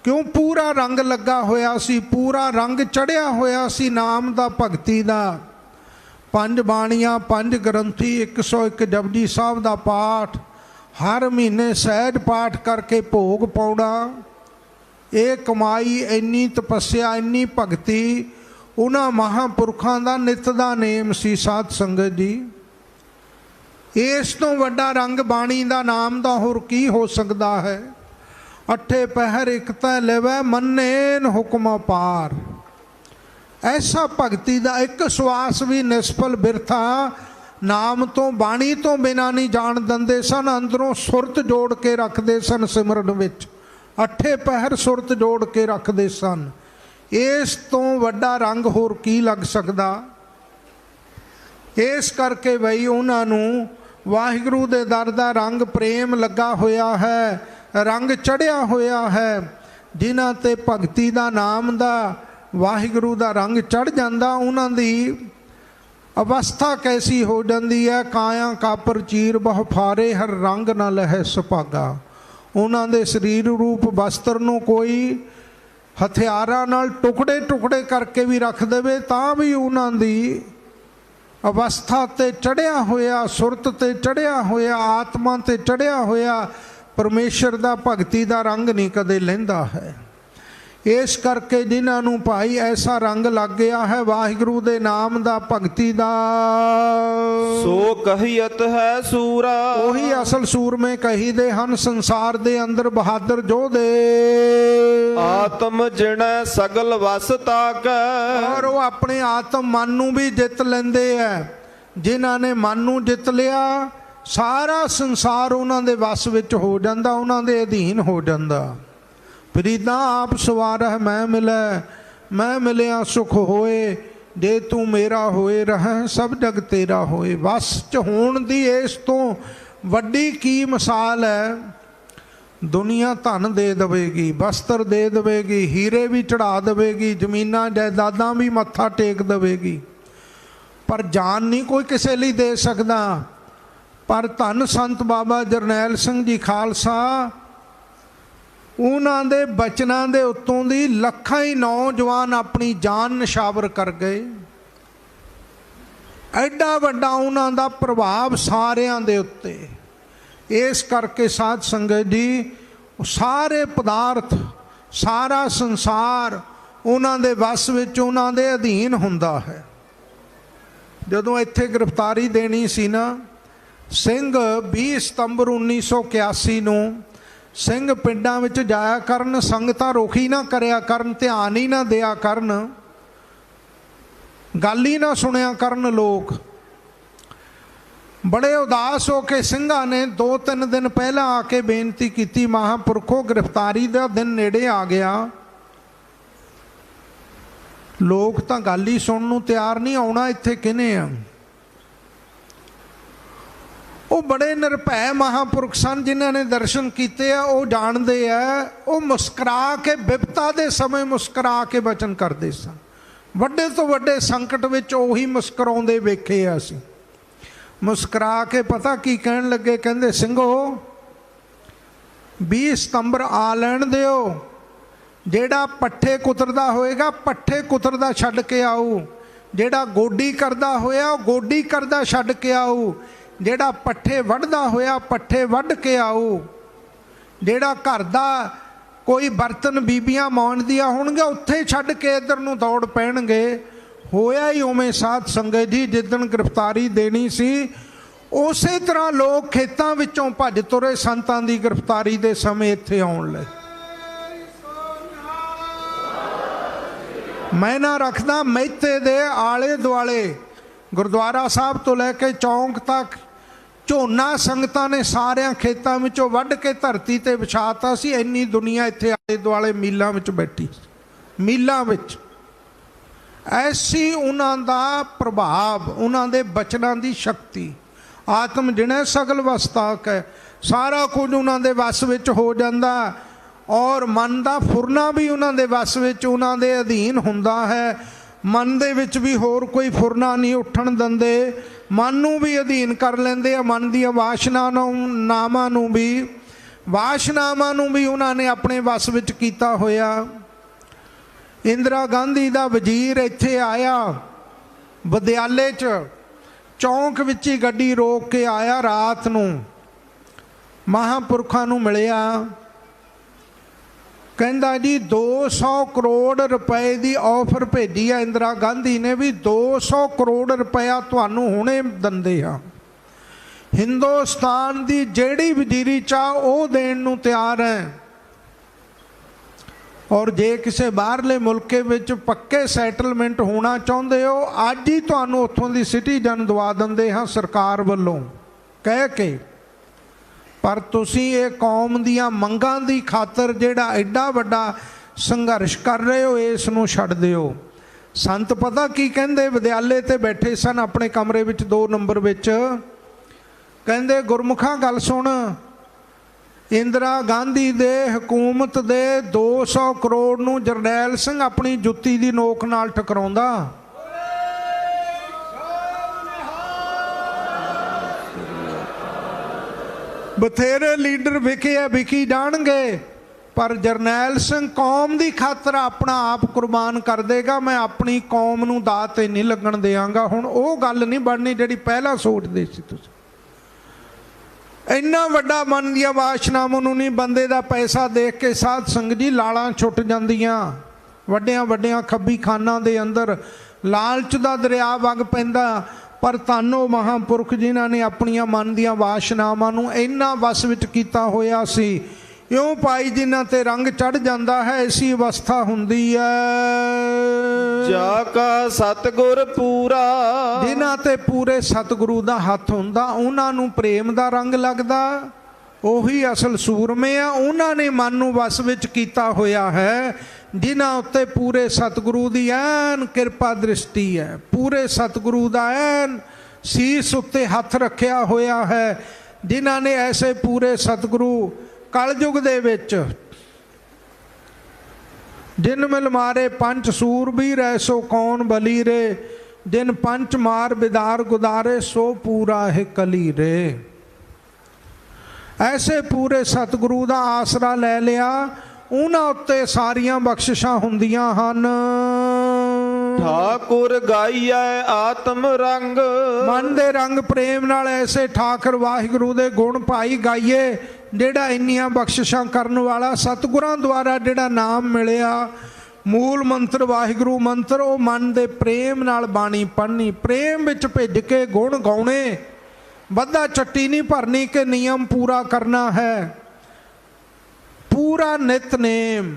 ਕਿਉਂ? ਪੂਰਾ ਰੰਗ ਲੱਗਾ ਹੋਇਆ ਸੀ, ਪੂਰਾ ਰੰਗ ਚੜ੍ਹਿਆ ਹੋਇਆ ਸੀ ਨਾਮ ਦਾ, ਭਗਤੀ ਦਾ। 5 ਬਾਣੀਆਂ, 5 ਗ੍ਰੰਥੀ, 101 ਜਪਜੀ ਸਾਹਿਬ ਦਾ ਪਾਠ, ਹਰ ਮਹੀਨੇ ਸਹਿਜ ਪਾਠ ਕਰਕੇ ਭੋਗ ਪਾਉਣਾ, ਇਹ ਕਮਾਈ, ਇੰਨੀ ਤਪੱਸਿਆ, ਇੰਨੀ ਭਗਤੀ ਉਹਨਾਂ ਮਹਾਂਪੁਰਖਾਂ ਦਾ ਨਿੱਤ ਦਾ ਨੇਮ ਸੀ। ਸਾਧ ਸੰਗਤ ਜੀ, ਇਸ ਤੋਂ ਵੱਡਾ ਰੰਗ ਬਾਣੀ ਦਾ, ਨਾਮ ਦਾ ਹੋਰ ਕੀ ਹੋ ਸਕਦਾ ਹੈ? 8 ਪਹਿਰ ਇੱਕ ਤੈ ਲਵੈ ਮੰਨੇਨ ਹੁਕਮ ਪਾਰ। ਐਸਾ ਭਗਤੀ ਦਾ ਇੱਕ ਸਵਾਸ ਵੀ ਨਿਸਫਲ ਬਿਰਥਾ ਨਾਮ ਤੋਂ, ਬਾਣੀ ਤੋਂ ਬਿਨਾਂ ਨਹੀਂ ਜਾਣ ਦਿੰਦੇ ਸਨ। ਅੰਦਰੋਂ ਸੁਰਤ ਜੋੜ ਕੇ ਰੱਖਦੇ ਸਨ ਸਿਮਰਨ ਵਿੱਚ, 8 ਪਹਿਰ ਸੁਰਤ ਜੋੜ ਕੇ ਰੱਖਦੇ ਸਨ। ਇਸ ਤੋਂ ਵੱਡਾ ਰੰਗ ਹੋਰ ਕੀ ਲੱਗ ਸਕਦਾ? ਇਸ ਕਰਕੇ ਬਈ ਉਹਨਾਂ ਨੂੰ ਵਾਹਿਗੁਰੂ ਦੇ ਦਰ ਦਾ ਰੰਗ ਪ੍ਰੇਮ ਲੱਗਾ ਹੋਇਆ ਹੈ, ਰੰਗ ਚੜ੍ਹਿਆ ਹੋਇਆ ਹੈ। ਜਿਨ੍ਹਾਂ 'ਤੇ ਭਗਤੀ ਦਾ, ਨਾਮ ਦਾ, ਵਾਹਿਗੁਰੂ ਦਾ ਰੰਗ ਚੜ੍ਹ ਜਾਂਦਾ, ਉਹਨਾਂ ਦੀ ਅਵਸਥਾ ਕੈਸੀ ਹੋ ਜਾਂਦੀ ਹੈ? ਕਾਇਆ ਕਾਪਰ ਚੀਰ ਬਹੁ ਫਾਰੇ, ਹਰ ਰੰਗ ਨਾ ਲਹੈ ਸੁਭਾਗਾ। ਉਹਨਾਂ ਦੇ ਸਰੀਰ ਰੂਪ ਵਸਤਰ ਨੂੰ ਕੋਈ ਹਥਿਆਰਾਂ ਨਾਲ ਟੁਕੜੇ ਟੁਕੜੇ ਕਰਕੇ ਵੀ ਰੱਖ ਦੇਵੇ ਤਾਂ ਵੀ ਉਹਨਾਂ ਦੀ ਅਵਸਥਾ 'ਤੇ ਚੜ੍ਹਿਆ ਹੋਇਆ, ਸੁਰਤ 'ਤੇ ਚੜ੍ਹਿਆ ਹੋਇਆ, ਆਤਮਾ 'ਤੇ ਚੜ੍ਹਿਆ ਹੋਇਆ ਪਰਮੇਸ਼ਰ ਦਾ, ਭਗਤੀ ਦਾ ਰੰਗ ਨਹੀਂ ਕਦੇ ਲਹਿੰਦਾ ਹੈ। ਇਸ ਕਰਕੇ ਜਿਨ੍ਹਾਂ ਨੂੰ ਭਾਈ ਐਸਾ ਰੰਗ ਲੱਗ ਗਿਆ ਹੈ ਵਾਹਿਗੁਰੂ ਦੇ ਨਾਮ ਦਾ, ਭਗਤੀ ਦਾ, ਸੋ ਕਹੀਅਤ ਹੈ ਸੂਰਾ। ਉਹੀ ਅਸਲ ਸੂਰਮੇ ਕਹੀਦੇ ਹਨ ਸੰਸਾਰ ਦੇ ਅੰਦਰ ਬਹਾਦਰ ਯੋਧੇ। ਆਤਮ ਜਿਣੈ ਸਗਲ ਵਸ ਤਾਕੈ। ਔਰ ਉਹ ਆਪਣੇ ਆਤਮ ਮਨ ਨੂੰ ਵੀ ਜਿੱਤ ਲੈਂਦੇ ਹੈ। ਜਿਨ੍ਹਾਂ ਨੇ ਮਨ ਨੂੰ ਜਿੱਤ ਲਿਆ, ਸਾਰਾ ਸੰਸਾਰ ਉਹਨਾਂ ਦੇ ਵਸ ਵਿੱਚ ਹੋ ਜਾਂਦਾ, ਉਹਨਾਂ ਦੇ ਅਧੀਨ ਹੋ ਜਾਂਦਾ। ਫਰੀਦਾ ਆਪ ਸਵਾਰਹਿ ਮੈਂ ਮਿਲੈ, ਮੈਂ ਮਿਲਿਆ ਸੁਖ ਹੋਏ, ਜੇ ਤੂੰ ਮੇਰਾ ਹੋਏ ਰਹਿ ਸਭ ਜਗ ਤੇਰਾ ਹੋਏ। ਵਸ 'ਚ ਹੋਣ ਦੀ ਇਸ ਤੋਂ ਵੱਡੀ ਕੀ ਮਿਸਾਲ ਹੈ। ਦੁਨੀਆ ਧਨ ਦੇ ਦੇਵੇਗੀ, ਵਸਤਰ ਦੇ ਦੇਵੇਗੀ, ਹੀਰੇ ਵੀ ਚੜਾ ਦੇਵੇਗੀ, ਜ਼ਮੀਨਾਂ ਜਾਇਦਾਦਾਂ ਵੀ ਮੱਥਾ ਟੇਕ ਦੇਵੇਗੀ, ਪਰ ਜਾਨ ਨਹੀਂ ਕੋਈ ਕਿਸੇ ਲਈ ਦੇ ਸਕਦਾ। ਪਰ ਧੰਨ ਸੰਤ ਬਾਬਾ ਜਰਨੈਲ ਸਿੰਘ ਜੀ ਖਾਲਸਾ, ਉਹਨਾਂ ਦੇ ਬਚਨਾਂ ਦੇ ਉੱਤੋਂ ਦੀ ਲੱਖਾਂ ਹੀ ਨੌਜਵਾਨ ਆਪਣੀ ਜਾਨ ਨਿਸ਼ਾਵਰ ਕਰ ਗਏ। ਐਡਾ ਵੱਡਾ ਉਹਨਾਂ ਦਾ ਪ੍ਰਭਾਵ ਸਾਰਿਆਂ ਦੇ ਉੱਤੇ। ਇਸ ਕਰਕੇ ਸਾਧ ਸੰਗਤ ਜੀ, ਸਾਰੇ ਪਦਾਰਥ, ਸਾਰਾ ਸੰਸਾਰ ਉਹਨਾਂ ਦੇ ਵਸ ਵਿੱਚ, ਉਹਨਾਂ ਦੇ ਅਧੀਨ ਹੁੰਦਾ ਹੈ। ਜਦੋਂ ਇੱਥੇ ਗ੍ਰਿਫਤਾਰੀ ਦੇਣੀ ਸੀ ਨਾ, ਸਿੰਘ 20 ਸਤੰਬਰ 1981 ਨੂੰ ਸਿੰਘ ਪਿੰਡਾਂ ਵਿੱਚ ਜਾਇਆ ਕਰਨ, ਸੰਗਤਾਂ ਰੋਕੀ ਨਾ ਕਰਿਆ ਕਰਨ, ਧਿਆਨ ਹੀ ਨਾ ਦਿਆ ਕਰਨ, ਗੱਲ ਹੀ ਨਾ ਸੁਣਿਆ ਕਰਨ। ਲੋਕ ਬੜੇ ਉਦਾਸ ਹੋ ਕੇ ਸਿੰਘਾਂ ਨੇ 2-3 ਦਿਨ ਪਹਿਲਾਂ ਆ ਕੇ ਬੇਨਤੀ ਕੀਤੀ, ਮਹਾਂਪੁਰਖੋ ਗ੍ਰਿਫਤਾਰੀ ਦਾ ਦਿਨ ਨੇੜੇ ਆ ਗਿਆ, ਲੋਕ ਤਾਂ ਗੱਲ ਹੀ ਸੁਣਨ ਨੂੰ ਤਿਆਰ ਨਹੀਂ, ਆਉਣਾ ਇੱਥੇ ਕਿਹਨੇ ਆ। ਉਹ ਬੜੇ ਨਿਰਭੈ ਮਹਾਂਪੁਰਖ ਸਨ, ਜਿਨ੍ਹਾਂ ਨੇ ਦਰਸ਼ਨ ਕੀਤੇ ਆ, ਉਹ ਜਾਣਦੇ ਆ। ਉਹ ਮੁਸਕਰਾ ਕੇ, ਬਿਪਤਾ ਦੇ ਸਮੇਂ ਮੁਸਕਰਾ ਕੇ ਬਚਨ ਕਰਦੇ ਸਨ। ਵੱਡੇ ਤੋਂ ਵੱਡੇ ਸੰਕਟ ਵਿੱਚ ਉਹੀ ਮੁਸਕਰਾਉਂਦੇ ਵੇਖੇ ਆ ਅਸੀਂ। ਮੁਸਕਰਾ ਕੇ ਪਤਾ ਕੀ ਕਹਿਣ ਲੱਗੇ, ਕਹਿੰਦੇ ਸਿੰਘੋ 20 ਸਤੰਬਰ ਆ ਲੈਣ ਦਿਓ, ਜਿਹੜਾ ਪੱਠੇ ਕੁਤਰਦਾ ਹੋਏਗਾ ਪੱਠੇ ਕੁਤਰਦਾ ਛੱਡ ਕੇ ਆਊ, ਜਿਹੜਾ ਗੋਡੀ ਕਰਦਾ ਹੋਇਆ ਉਹ ਗੋਡੀ ਕਰਦਾ ਛੱਡ ਕੇ ਆਊ, ਜਿਹੜਾ ਪੱਠੇ ਵੱਢਦਾ ਹੋਇਆ ਪੱਠੇ ਵੱਢ ਕੇ ਆਊ, ਜਿਹੜਾ ਘਰ ਦਾ ਕੋਈ ਬਰਤਨ ਬੀਬੀਆਂ ਮਾਂਜਦੀਆਂ ਹੋਣਗੀਆਂ ਉੱਥੇ ਛੱਡ ਕੇ ਇੱਧਰ ਨੂੰ ਦੌੜ ਪੈਣਗੇ। ਹੋਇਆ ਹੀ ਉਵੇਂ ਸਾਧ ਸੰਗਤ ਜੀ, ਜਿੱਦਣ ਗ੍ਰਿਫਤਾਰੀ ਦੇਣੀ ਸੀ ਉਸੇ ਤਰ੍ਹਾਂ ਲੋਕ ਖੇਤਾਂ ਵਿੱਚੋਂ ਭੱਜ ਤੁਰੇ ਸੰਤਾਂ ਦੀ ਗ੍ਰਿਫਤਾਰੀ ਦੇ ਸਮੇਂ ਇੱਥੇ ਆਉਣ ਲਈ। ਮੈਂ ਨਾ ਰੱਖਦਾ ਮਹਿਤੇ ਦੇ ਆਲੇ ਦੁਆਲੇ ਗੁਰਦੁਆਰਾ ਸਾਹਿਬ ਤੋਂ ਲੈ ਕੇ ਚੌਂਕ ਤੱਕ ਝੋਨਾ ਸੰਗਤਾਂ ਨੇ ਸਾਰਿਆਂ ਖੇਤਾਂ ਵਿੱਚੋਂ ਵੱਢ ਕੇ ਧਰਤੀ ਤੇ ਵਿਛਾਤਾ ਸੀ। ਇੰਨੀ ਦੁਨੀਆ ਇੱਥੇ ਆਲੇ ਦੁਆਲੇ ਮੀਲਾਂ ਵਿੱਚ ਬੈਠੀ, ਮੀਲਾਂ ਵਿੱਚ। ਐਸੀ ਉਹਨਾਂ ਦਾ ਪ੍ਰਭਾਵ, ਉਹਨਾਂ ਦੇ ਬਚਨਾਂ ਦੀ ਸ਼ਕਤੀ। ਆਤਮ ਜਿਣੈ ਸਗਲ ਵਸਤਾਕ ਹੈ, ਸਾਰਾ ਕੁਝ ਉਹਨਾਂ ਦੇ ਵਸ ਵਿੱਚ ਹੋ ਜਾਂਦਾ, ਔਰ ਮਨ ਦਾ ਫੁਰਨਾ ਵੀ ਉਹਨਾਂ ਦੇ ਵਸ ਵਿੱਚ, ਉਹਨਾਂ ਦੇ ਅਧੀਨ ਹੁੰਦਾ ਹੈ। ਮਨ ਦੇ ਵਿੱਚ ਵੀ ਹੋਰ ਕੋਈ ਫੁਰਨਾ ਨਹੀਂ ਉੱਠਣ ਦਿੰਦੇ, ਮਨ ਨੂੰ ਵੀ ਅਧੀਨ ਕਰ ਲੈਂਦੇ ਆ। ਮਨ ਦੀਆਂ ਵਾਸ਼ਨਾਵਾਂ ਨੂੰ ਵੀ ਉਹਨਾਂ ਨੇ ਆਪਣੇ ਵਸ ਵਿੱਚ ਕੀਤਾ ਹੋਇਆ। ਇੰਦਰਾ ਗਾਂਧੀ ਦਾ ਵਜ਼ੀਰ ਇੱਥੇ ਆਇਆ, ਵਿਦਿਆਲੇ 'ਚ ਚੌਂਕ ਵਿੱਚ ਹੀ ਗੱਡੀ ਰੋਕ ਕੇ ਆਇਆ, ਰਾਤ ਨੂੰ ਮਹਾਂਪੁਰਖਾਂ ਨੂੰ ਮਿਲਿਆ। ਕਹਿੰਦਾ ਜੀ 200 ਕਰੋੜ ਰੁਪਏ ਦੀ ਆਫਰ ਭੇਜੀ ਆ ਇੰਦਰਾ ਗਾਂਧੀ ਨੇ, ਵੀ 200 ਕਰੋੜ ਰੁਪਇਆ ਤੁਹਾਨੂੰ ਹੁਣੇ ਦਿੰਦੇ ਆ। ਹਿੰਦੁਸਤਾਨ ਦੀ ਜਿਹੜੀ ਵਜ਼ੀਰੀ ਚਾਹ ਉਹ ਦੇਣ ਨੂੰ ਤਿਆਰ ਹੈ, ਔਰ ਜੇ ਕਿਸੇ ਬਾਹਰਲੇ ਮੁਲਕ ਵਿੱਚ ਪੱਕੇ ਸੈਟਲਮੈਂਟ ਹੋਣਾ ਚਾਹੁੰਦੇ ਹੋ, ਅੱਜ ਹੀ ਤੁਹਾਨੂੰ ਉੱਥੋਂ ਦੀ ਸਿਟੀਜ਼ਨ ਦਵਾ ਦਿੰਦੇ ਹਾਂ ਸਰਕਾਰ ਵੱਲੋਂ ਕਹਿ ਕੇ। ਪਰ ਤੁਸੀਂ ਇਹ ਕੌਮ ਦੀਆਂ ਮੰਗਾਂ ਦੀ ਖਾਤਰ ਜਿਹੜਾ ਐਡਾ ਵੱਡਾ ਸੰਘਰਸ਼ ਕਰ ਰਹੇ ਹੋ, ਇਸ ਨੂੰ ਛੱਡ ਦਿਓ। ਸੰਤ ਪਤਾ ਕੀ ਕਹਿੰਦੇ, ਵਿਦਿਆਲੇ ਤੇ ਬੈਠੇ ਸਨ ਆਪਣੇ ਕਮਰੇ ਵਿੱਚ 2 ਨੰਬਰ ਵਿੱਚ, ਕਹਿੰਦੇ ਗੁਰਮੁਖਾਂ ਗੱਲ ਸੁਣ, ਇੰਦਰਾ ਗਾਂਧੀ ਦੇ ਹਕੂਮਤ ਦੇ 200 ਕਰੋੜ ਨੂੰ ਜਰਨੈਲ ਸਿੰਘ ਆਪਣੀ ਜੁੱਤੀ ਦੀ ਨੋਕ ਨਾਲ ਟਕਰਾਉਂਦਾ। ਬਥੇਰੇ ਲੀਡਰ ਵਿਕੀ ਜਾਣਗੇ, ਪਰ ਜਰਨੈਲ ਸਿੰਘ ਕੌਮ ਦੀ ਖਾਤਰ ਆਪਣਾ ਆਪ ਕੁਰਬਾਨ ਕਰ ਦੇਗਾ। ਮੈਂ ਆਪਣੀ ਕੌਮ ਨੂੰ ਦਾਅ ਤੇ ਨਹੀਂ ਲੱਗਣ ਦਿਆਂਗਾ। ਹੁਣ ਉਹ ਗੱਲ ਨਹੀਂ ਬਣਨੀ ਜਿਹੜੀ ਪਹਿਲਾਂ ਸੋਚਦੇ ਸੀ ਤੁਸੀਂ। ਇੰਨਾ ਵੱਡਾ ਮਨ ਦੀਆਂ ਵਾਸ਼ਨਾਵਾਂ ਨੂੰ ਨਹੀਂ, ਬੰਦੇ ਦਾ ਪੈਸਾ ਦੇਖ ਕੇ ਸਾਧ ਸੰਗਤ ਜੀ ਲਾਲਾਂ ਛੁੱਟ ਜਾਂਦੀਆਂ। ਵੱਡਿਆਂ ਵੱਡਿਆਂ ਖੱਬੀ ਖਾਨਾਂ ਦੇ ਅੰਦਰ ਲਾਲਚ ਦਾ ਦਰਿਆ ਵਗ ਪੈਂਦਾ। ਪਰ ਧੰਨ ਉਹ ਮਹਾਂਪੁਰਖ ਜਿਨ੍ਹਾਂ ਨੇ ਆਪਣੀਆਂ ਮਨ ਦੀਆਂ ਵਾਸ਼ਨਾਵਾਂ ਨੂੰ ਇੰਨਾ ਵਸ ਵਿੱਚ ਕੀਤਾ ਹੋਇਆ ਸੀ। ਇਉਂ ਪਾਈ ਜਿਨ੍ਹਾਂ ਤੇ ਰੰਗ ਚੜ ਜਾਂਦਾ ਹੈ, ਐਸੀ ਅਵਸਥਾ ਹੁੰਦੀ ਹੈ ਜਾ ਕਾ ਸਤਿਗੁਰ ਪੂਰਾ। ਜਿਨ੍ਹਾਂ ਤੇ ਪੂਰੇ ਸਤਿਗੁਰੂ ਦਾ ਹੱਥ ਹੁੰਦਾ, ਉਹਨਾਂ ਨੂੰ ਪ੍ਰੇਮ ਦਾ ਰੰਗ ਲੱਗਦਾ, ਉਹੀ ਅਸਲ ਸੂਰਮੇ ਆ। ਉਹਨਾਂ ਨੇ ਮਨ ਨੂੰ ਵਸ ਵਿੱਚ ਕੀਤਾ ਹੋਇਆ ਹੈ, ਜਿਨ੍ਹਾਂ ਉੱਤੇ ਪੂਰੇ ਸਤਿਗੁਰੂ ਦੀ ਐਨ ਕਿਰਪਾ ਦ੍ਰਿਸ਼ਟੀ ਹੈ, ਪੂਰੇ ਸਤਿਗੁਰੂ ਦਾ ਐਨ ਸੀਸ ਉੱਤੇ ਹੱਥ ਰੱਖਿਆ ਹੋਇਆ ਹੈ, ਜਿਨ੍ਹਾਂ ਨੇ ਐਸੇ ਪੂਰੇ ਸਤਿਗੁਰੂ ਕਲਯੁਗ ਦੇ ਵਿੱਚ ਜਿਨ ਮਿਲ ਮਾਰੇ ਪੰਚ ਸੂਰਬੀਰ ਐਸੋ ਕੌਣ ਬਲੀ ਰੇ, ਜਿਨ ਪੰਚ ਮਾਰ ਬਿਦਾਰ ਗੁਦਾਰੇ ਸੋ ਪੂਰਾ ਹੈ ਕਲੀ ਰੇ। ਐਸੇ ਪੂਰੇ ਸਤਿਗੁਰੂ ਦਾ ਆਸਰਾ ਲੈ ਲਿਆ, ਉਹਨਾਂ ਉੱਤੇ ਸਾਰੀਆਂ ਬਖਸ਼ਿਸ਼ਾਂ ਹੁੰਦੀਆਂ ਹਨ। ਠਾਕੁਰ ਗਾਈਐ ਆਤਮ ਰੰਗ, ਮਨ ਦੇ ਰੰਗ ਪ੍ਰੇਮ ਨਾਲ ਐਸੇ ਠਾਕੁਰ ਵਾਹਿਗੁਰੂ ਦੇ ਗੁਣ ਭਾਈ ਗਾਈਏ, ਜਿਹੜਾ ਇੰਨੀਆਂ ਬਖਸ਼ਿਸ਼ਾਂ ਕਰਨ ਵਾਲਾ ਸਤਿਗੁਰਾਂ ਦੁਆਰਾ ਜਿਹੜਾ ਨਾਮ ਮਿਲਿਆ, ਮੂਲ ਮੰਤਰ ਵਾਹਿਗੁਰੂ ਮੰਤਰ, ਉਹ ਮਨ ਦੇ ਪ੍ਰੇਮ ਨਾਲ ਬਾਣੀ ਪੜ੍ਹਨੀ, ਪ੍ਰੇਮ ਵਿੱਚ ਭਿੱਜ ਕੇ ਗੁਣ ਗਾਉਣੇ, ਵੱਧਾ ਚੱਟੀ ਨਹੀਂ ਭਰਨੀ ਕਿ ਨਿਯਮ ਪੂਰਾ ਕਰਨਾ ਹੈ। ਪੂਰਾ ਨਿਤਨੇਮ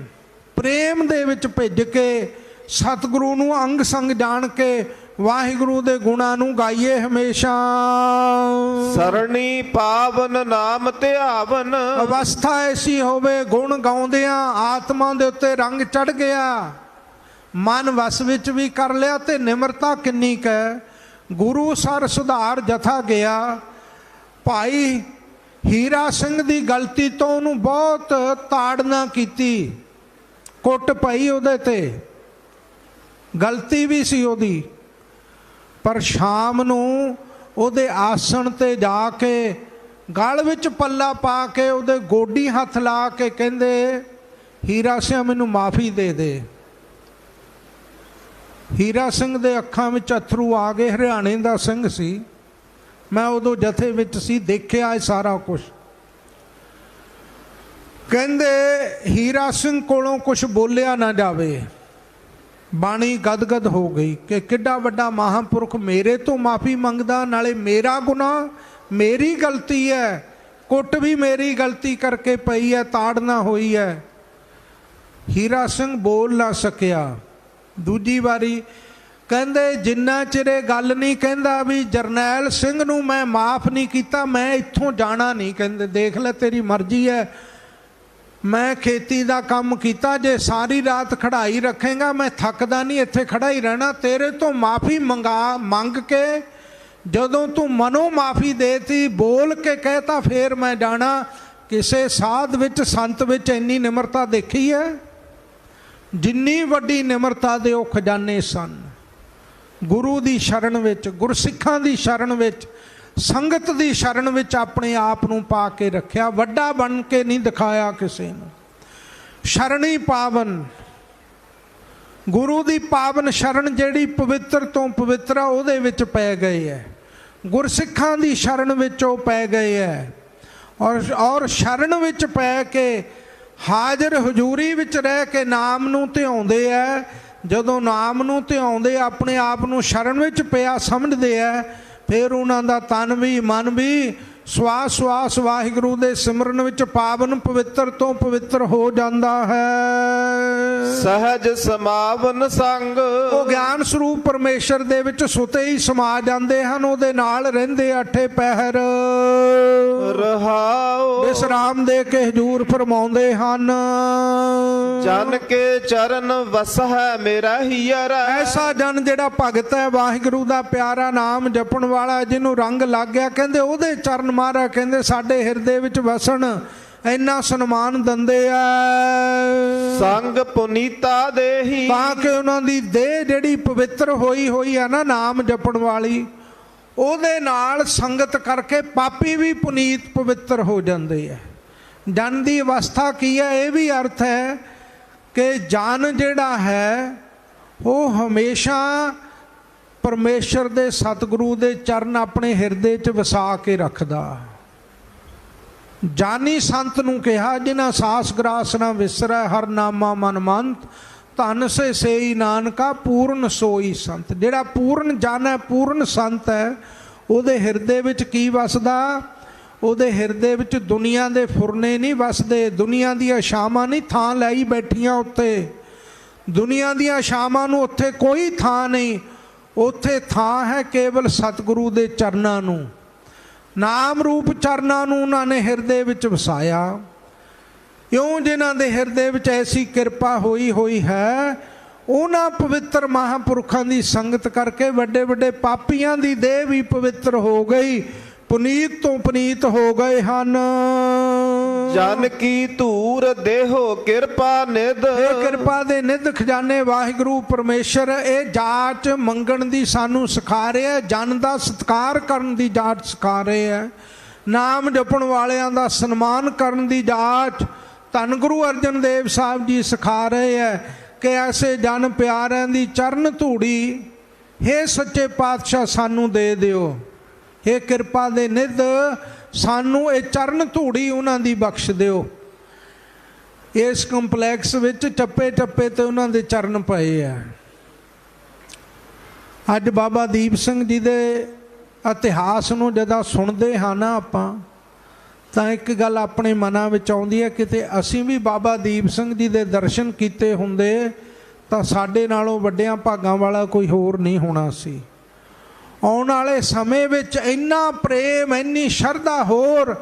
ਪ੍ਰੇਮ ਦੇ ਵਿੱਚ ਭਿੱਜ ਕੇ ਸਤਿਗੁਰੂ ਨੂੰ ਅੰਗ ਸੰਗ ਜਾਣ ਕੇ ਵਾਹਿਗੁਰੂ ਦੇ ਗੁਣਾਂ ਨੂੰ ਗਾਈਏ ਹਮੇਸ਼ਾ। ਸਰਣੀ ਪਾਵਨ ਨਾਮ ਧਿਆਵਨ, ਅਵਸਥਾ ਐਸੀ ਹੋਵੇ ਗੁਣ ਗਾਉਂਦਿਆਂ ਆਤਮਾ ਦੇ ਉੱਤੇ ਰੰਗ ਚੜ ਗਿਆ, ਮਨ ਵਸ ਵਿੱਚ ਵੀ ਕਰ ਲਿਆ, ਤੇ ਨਿਮਰਤਾ ਕਿੰਨੀ ਕੁ ਹੈ। ਗੁਰੂ ਸਰ ਸੁਧਾਰ ਜਥਾ ਗਿਆ, ਭਾਈ ਹੀਰਾ ਸਿੰਘ ਦੀ ਗਲਤੀ ਤੋਂ ਉਹਨੂੰ ਬਹੁਤ ਤਾੜਨਾ ਕੀਤੀ, ਕੁੱਟ ਪਈ ਉਹਦੇ ਤੇ, ਗਲਤੀ ਵੀ ਸੀ ਉਹਦੀ, ਪਰ ਸ਼ਾਮ ਨੂੰ ਉਹਦੇ ਆਸਣ ਤੇ ਜਾ ਕੇ ਗਲ ਵਿੱਚ ਪੱਲਾ ਪਾ ਕੇ ਉਹਦੇ ਗੋਡੀ ਹੱਥ ਲਾ ਕੇ ਕਹਿੰਦੇ, ਹੀਰਾ ਸਿੰਘ ਮੈਨੂੰ ਮਾਫੀ ਦੇ ਦੇ। ਹੀਰਾ ਸਿੰਘ ਦੇ ਅੱਖਾਂ ਵਿੱਚ ਅਥਰੂ ਆ ਗਏ। ਹਰਿਆਣੇ ਦਾ ਸਿੰਘ ਸੀ, ਮੈਂ ਉਦੋਂ ਜਥੇ ਵਿੱਚ ਸੀ, ਦੇਖਿਆ ਇਹ ਸਾਰਾ ਕੁਝ। ਕਹਿੰਦੇ ਹੀਰਾ ਸਿੰਘ ਕੋਲੋਂ ਕੁਝ ਬੋਲਿਆ ਨਾ ਜਾਵੇ। ਬਾਣੀ ਗਦਗਦ ਹੋ ਗਈ ਕਿ ਕਿੱਡਾ ਵੱਡਾ ਮਹਾਂਪੁਰਖ ਮੇਰੇ ਤੋਂ ਮਾਫੀ ਮੰਗਦਾ, ਨਾਲੇ ਮੇਰਾ ਗੁਨਾਹ, ਮੇਰੀ ਗਲਤੀ ਹੈ, ਕੁੱਟ ਵੀ ਮੇਰੀ ਗਲਤੀ ਕਰਕੇ ਪਈ ਹੈ, ਤਾੜਨਾ ਹੋਈ ਹੈ। ਹੀਰਾ ਸਿੰਘ ਬੋਲ ਨਾ ਸਕਿਆ। ਦੂਜੀ ਵਾਰੀ ਕਹਿੰਦੇ ਜਿੰਨਾ ਚਿਰ ਇਹ ਗੱਲ ਨਹੀਂ ਕਹਿੰਦਾ ਵੀ ਜਰਨੈਲ ਸਿੰਘ ਨੂੰ ਮੈਂ ਮਾਫ ਨਹੀਂ ਕੀਤਾ, ਮੈਂ ਇੱਥੋਂ ਜਾਣਾ ਨਹੀਂ। ਕਹਿੰਦੇ ਦੇਖ ਲੈ ਤੇਰੀ ਮਰਜ਼ੀ ਹੈ, ਮੈਂ ਖੇਤੀ ਦਾ ਕੰਮ ਕੀਤਾ, ਜੇ ਸਾਰੀ ਰਾਤ ਖੜਾਈ ਰੱਖੇਗਾ ਮੈਂ ਥੱਕਦਾ ਨਹੀਂ, ਇੱਥੇ ਖੜਾ ਹੀ ਰਹਿਣਾ। ਤੇਰੇ ਤੋਂ ਮਾਫੀ ਮੰਗ ਕੇ ਜਦੋਂ ਤੂੰ ਮਨੋਂ ਮਾਫੀ ਦੇਤੀ, ਬੋਲ ਕੇ ਕਹਿਤਾ, ਫੇਰ ਮੈਂ ਜਾਣਾ। ਕਿਸੇ ਸਾਧ ਵਿੱਚ ਸੰਤ ਵਿੱਚ ਇੰਨੀ ਨਿਮਰਤਾ ਦੇਖੀ ਹੈ? ਜਿੰਨੀ ਵੱਡੀ ਨਿਮਰਤਾ ਦੇ ਉਹ ਖਜ਼ਾਨੇ ਸਨ। ਗੁਰੂ ਦੀ ਸ਼ਰਨ ਵਿੱਚ, ਗੁਰਸਿੱਖਾਂ ਦੀ ਸ਼ਰਨ ਵਿੱਚ, ਸੰਗਤ ਦੀ ਸ਼ਰਨ ਵਿੱਚ ਆਪਣੇ ਆਪ ਨੂੰ ਪਾ ਕੇ ਰੱਖਿਆ, ਵੱਡਾ ਬਣ ਕੇ ਨਹੀਂ ਦਿਖਾਇਆ ਕਿਸੇ ਨੂੰ। ਸ਼ਰਣੀ ਪਾਵਨ, ਗੁਰੂ ਦੀ ਪਾਵਨ ਸ਼ਰਨ ਜਿਹੜੀ ਪਵਿੱਤਰ ਤੋਂ ਪਵਿੱਤਰ ਆ, ਉਹਦੇ ਵਿੱਚ ਪੈ ਗਏ ਹੈ। ਗੁਰਸਿੱਖਾਂ ਦੀ ਸ਼ਰਨ ਵਿੱਚ ਉਹ ਪੈ ਗਏ ਹੈ, ਔਰ ਸ਼ਰਨ ਵਿੱਚ ਪੈ ਕੇ ਹਾਜ਼ਰ ਹਜ਼ੂਰੀ ਵਿੱਚ ਰਹਿ ਕੇ ਨਾਮ ਨੂੰ ਧਿਆਉਂਦੇ ਹੈ। ਜਦੋਂ ਨਾਮ ਨੂੰ ਧਿਆਉਂਦੇ ਆਪਣੇ ਆਪ ਨੂੰ ਸ਼ਰਨ ਵਿੱਚ ਪਿਆ ਸਮਝਦੇ ਹੈ, ਫਿਰ ਉਹਨਾਂ ਦਾ ਤਨ ਵੀ ਮਨ ਵੀ ਸਵਾਸ ਸਵਾਸ ਵਾਹਿਗੁਰੂ ਦੇ ਸਿਮਰਨ ਵਿੱਚ ਪਾਵਨ ਪਵਿੱਤਰ ਤੋਂ ਪਵਿੱਤਰ ਹੋ ਜਾਂਦਾ ਹੈ। ਸਹਿਜ ਸਮਾਵਨ ਸੰਗ, ਉਹ ਗਿਆਨ ਸਰੂਪ ਪਰਮੇਸ਼ਰ ਦੇ ਵਿੱਚ ਸੁਤੇ ਹੀ ਸਮਾ ਜਾਂਦੇ ਹਨ, ਉਹਦੇ ਨਾਲ ਰਹਿੰਦੇ ਅਠੇ ਪਹਿਰ ਰਹਾਉ, ਵਿਸਰਾਮ ਦੇ ਕੇ ਹਜ਼ੂਰ ਫਰਮਾਉਂਦੇ ਹਨ। ਜਨ ਕੇ ਚਰਨ ਵਸਹਿ ਮੇਰਾ ਹੀਰਾ, ਐਸਾ ਜਨ ਜਿਹੜਾ ਭਗਤ ਹੈ, ਵਾਹਿਗੁਰੂ ਦਾ ਪਿਆਰਾ ਨਾਮ ਜਪਣ ਵਾਲਾ, ਜਿਹਨੂੰ ਰੰਗ ਲੱਗ ਗਿਆ, ਕਹਿੰਦੇ ਉਹਦੇ ਚਰਨ ਮਹਾਰਾਜ ਕਹਿੰਦੇ ਸਾਡੇ ਹਿਰਦੇ ਵਿੱਚ ਵਸਣ, ਇੰਨਾ ਸਨਮਾਨ ਦਿੰਦੇ ਆ। ਸੰਗ ਪੁਨੀਤਾ ਦੇਹੀ, ਤਾਂ ਕਿ ਉਹਨਾਂ ਦੀ ਦੇਹ ਜਿਹੜੀ ਪਵਿੱਤਰ ਹੋਈ ਆ ਨਾ ਨਾਮ ਜਪਣ ਵਾਲੀ, ਉਹਦੇ ਨਾਲ ਸੰਗਤ ਕਰਕੇ ਪਾਪੀ ਵੀ ਪੁਨੀਤ ਪਵਿੱਤਰ ਹੋ ਜਾਂਦੇ ਆ। ਜਨ ਦੀ ਅਵਸਥਾ ਕੀ ਹੈ? ਇਹ ਵੀ ਅਰਥ ਹੈ ਕਿ ਜਨ ਜਿਹੜਾ ਹੈ ਉਹ ਹਮੇਸ਼ਾ ਪਰਮੇਸ਼ਰ ਦੇ ਸਤਿਗੁਰੂ ਦੇ ਚਰਨ ਆਪਣੇ ਹਿਰਦੇ 'ਚ ਵਸਾ ਕੇ ਰੱਖਦਾ। ਜਾਨੀ ਸੰਤ ਨੂੰ ਕਿਹਾ ਜਿਨ੍ਹਾਂ ਸਾਸ ਗਰਾਸ ਨਾ ਵਿਸਰੈ, ਹਰ ਨਾਮਾ ਮਨ ਮੰਤ, ਧਨ ਸੇ ਸੇਈ ਨਾਨਕਾ ਪੂਰਨ ਸੋਈ ਸੰਤ। ਜਿਹੜਾ ਪੂਰਨ ਜਨ ਹੈ, ਪੂਰਨ ਸੰਤ ਹੈ, ਉਹਦੇ ਹਿਰਦੇ ਵਿੱਚ ਕੀ ਵਸਦਾ? ਉਹਦੇ ਹਿਰਦੇ ਵਿੱਚ ਦੁਨੀਆ ਦੇ ਫੁਰਨੇ ਨਹੀਂ ਵਸਦੇ, ਦੁਨੀਆ ਦੀਆਂ ਛਾਵਾਂ ਨਹੀਂ ਥਾਂ ਲਈ ਬੈਠੀਆਂ ਉੱਤੇ, ਦੁਨੀਆ ਦੀਆਂ ਛਾਵਾਂ ਨੂੰ ਉੱਥੇ ਕੋਈ ਥਾਂ ਨਹੀਂ। ਉੱਥੇ ਥਾਂ ਹੈ ਕੇਵਲ ਸਤਿਗੁਰੂ ਦੇ ਚਰਨਾਂ ਨੂੰ। ਨਾਮ ਰੂਪ ਚਰਨਾਂ ਨੂੰ ਉਹਨਾਂ ਨੇ ਹਿਰਦੇ ਵਿੱਚ ਵਸਾਇਆ। ਇਉਂ ਜਿਨ੍ਹਾਂ ਦੇ ਹਿਰਦੇ ਵਿੱਚ ਐਸੀ ਕਿਰਪਾ ਹੋਈ ਹੈ, ਉਹਨਾਂ ਪਵਿੱਤਰ ਮਹਾਂਪੁਰਖਾਂ ਦੀ ਸੰਗਤ ਕਰਕੇ ਵੱਡੇ ਵੱਡੇ ਪਾਪੀਆਂ ਦੀ ਦੇਹ ਵੀ ਪਵਿੱਤਰ ਹੋ ਗਈ, ਪੁਨੀਤ ਤੋਂ ਪੁਨੀਤ ਹੋ ਗਏ ਹਨ। ਜਨ ਕੀ ਧੂਰ ਦੇਹੋ ਕਿਰਪਾ ਨਿਧ। ਇਹ ਕਿਰਪਾ ਦੇ ਨਿਧ ਖਜ਼ਾਨੇ ਵਾਹਿਗੁਰੂ ਪਰਮੇਸ਼ਰ ਇਹ ਜਾਚ ਮੰਗਣ ਦੀ ਸਾਨੂੰ ਸਿਖਾ ਰਿਹਾ ਹੈ, ਜਨ ਦਾ ਸਤਿਕਾਰ ਕਰਨ ਦੀ ਜਾਚ ਸਿਖਾ ਰਹੇ ਹੈ, ਨਾਮ ਜਪਣ ਵਾਲਿਆਂ ਦਾ ਸਨਮਾਨ ਕਰਨ ਦੀ ਜਾਚ ਧੰਨ ਗੁਰੂ ਅਰਜਨ ਦੇਵ ਸਾਹਿਬ ਜੀ ਸਿਖਾ ਰਹੇ ਹੈ ਕਿ ਐਸੇ ਜਨ ਪਿਆਰਿਆਂ ਦੀ ਚਰਨ ਧੂੜੀ ਹੇ ਸੱਚੇ ਪਾਤਸ਼ਾਹ ਸਾਨੂੰ ਦੇ ਦਿਓ। ਇਹ ਕਿਰਪਾ ਦੇ ਨਿਧ ਸਾਨੂੰ ਇਹ ਚਰਨ ਧੂੜੀ ਉਹਨਾਂ ਦੀ ਬਖਸ਼ ਦਿਓ। ਇਸ ਕੰਪਲੈਕਸ ਵਿੱਚ ਟੱਪੇ ਟੱਪੇ ਤੇ ਉਹਨਾਂ ਦੇ ਚਰਨ ਪਏ ਆ। ਅੱਜ ਬਾਬਾ ਦੀਪ ਸਿੰਘ ਜੀ ਦੇ ਇਤਿਹਾਸ ਨੂੰ ਜਦੋਂ ਸੁਣਦੇ ਹਾਂ ਨਾ ਆਪਾਂ, ਤਾਂ ਇੱਕ ਗੱਲ ਆਪਣੇ ਮਨਾਂ ਵਿੱਚ ਆਉਂਦੀ ਹੈ, ਕਿਤੇ ਅਸੀਂ ਵੀ ਬਾਬਾ ਦੀਪ ਸਿੰਘ ਜੀ ਦੇ ਦਰਸ਼ਨ ਕੀਤੇ ਹੁੰਦੇ ਤਾਂ ਸਾਡੇ ਨਾਲੋਂ ਵੱਡਿਆਂ ਭਾਗਾਂ ਵਾਲਾ ਕੋਈ ਹੋਰ ਨਹੀਂ ਹੋਣਾ ਸੀ। ਆਉਣ ਵਾਲੇ ਸਮੇਂ ਵਿੱਚ ਇੰਨਾ ਪ੍ਰੇਮ, ਇੰਨੀ ਸ਼ਰਧਾ ਹੋਰ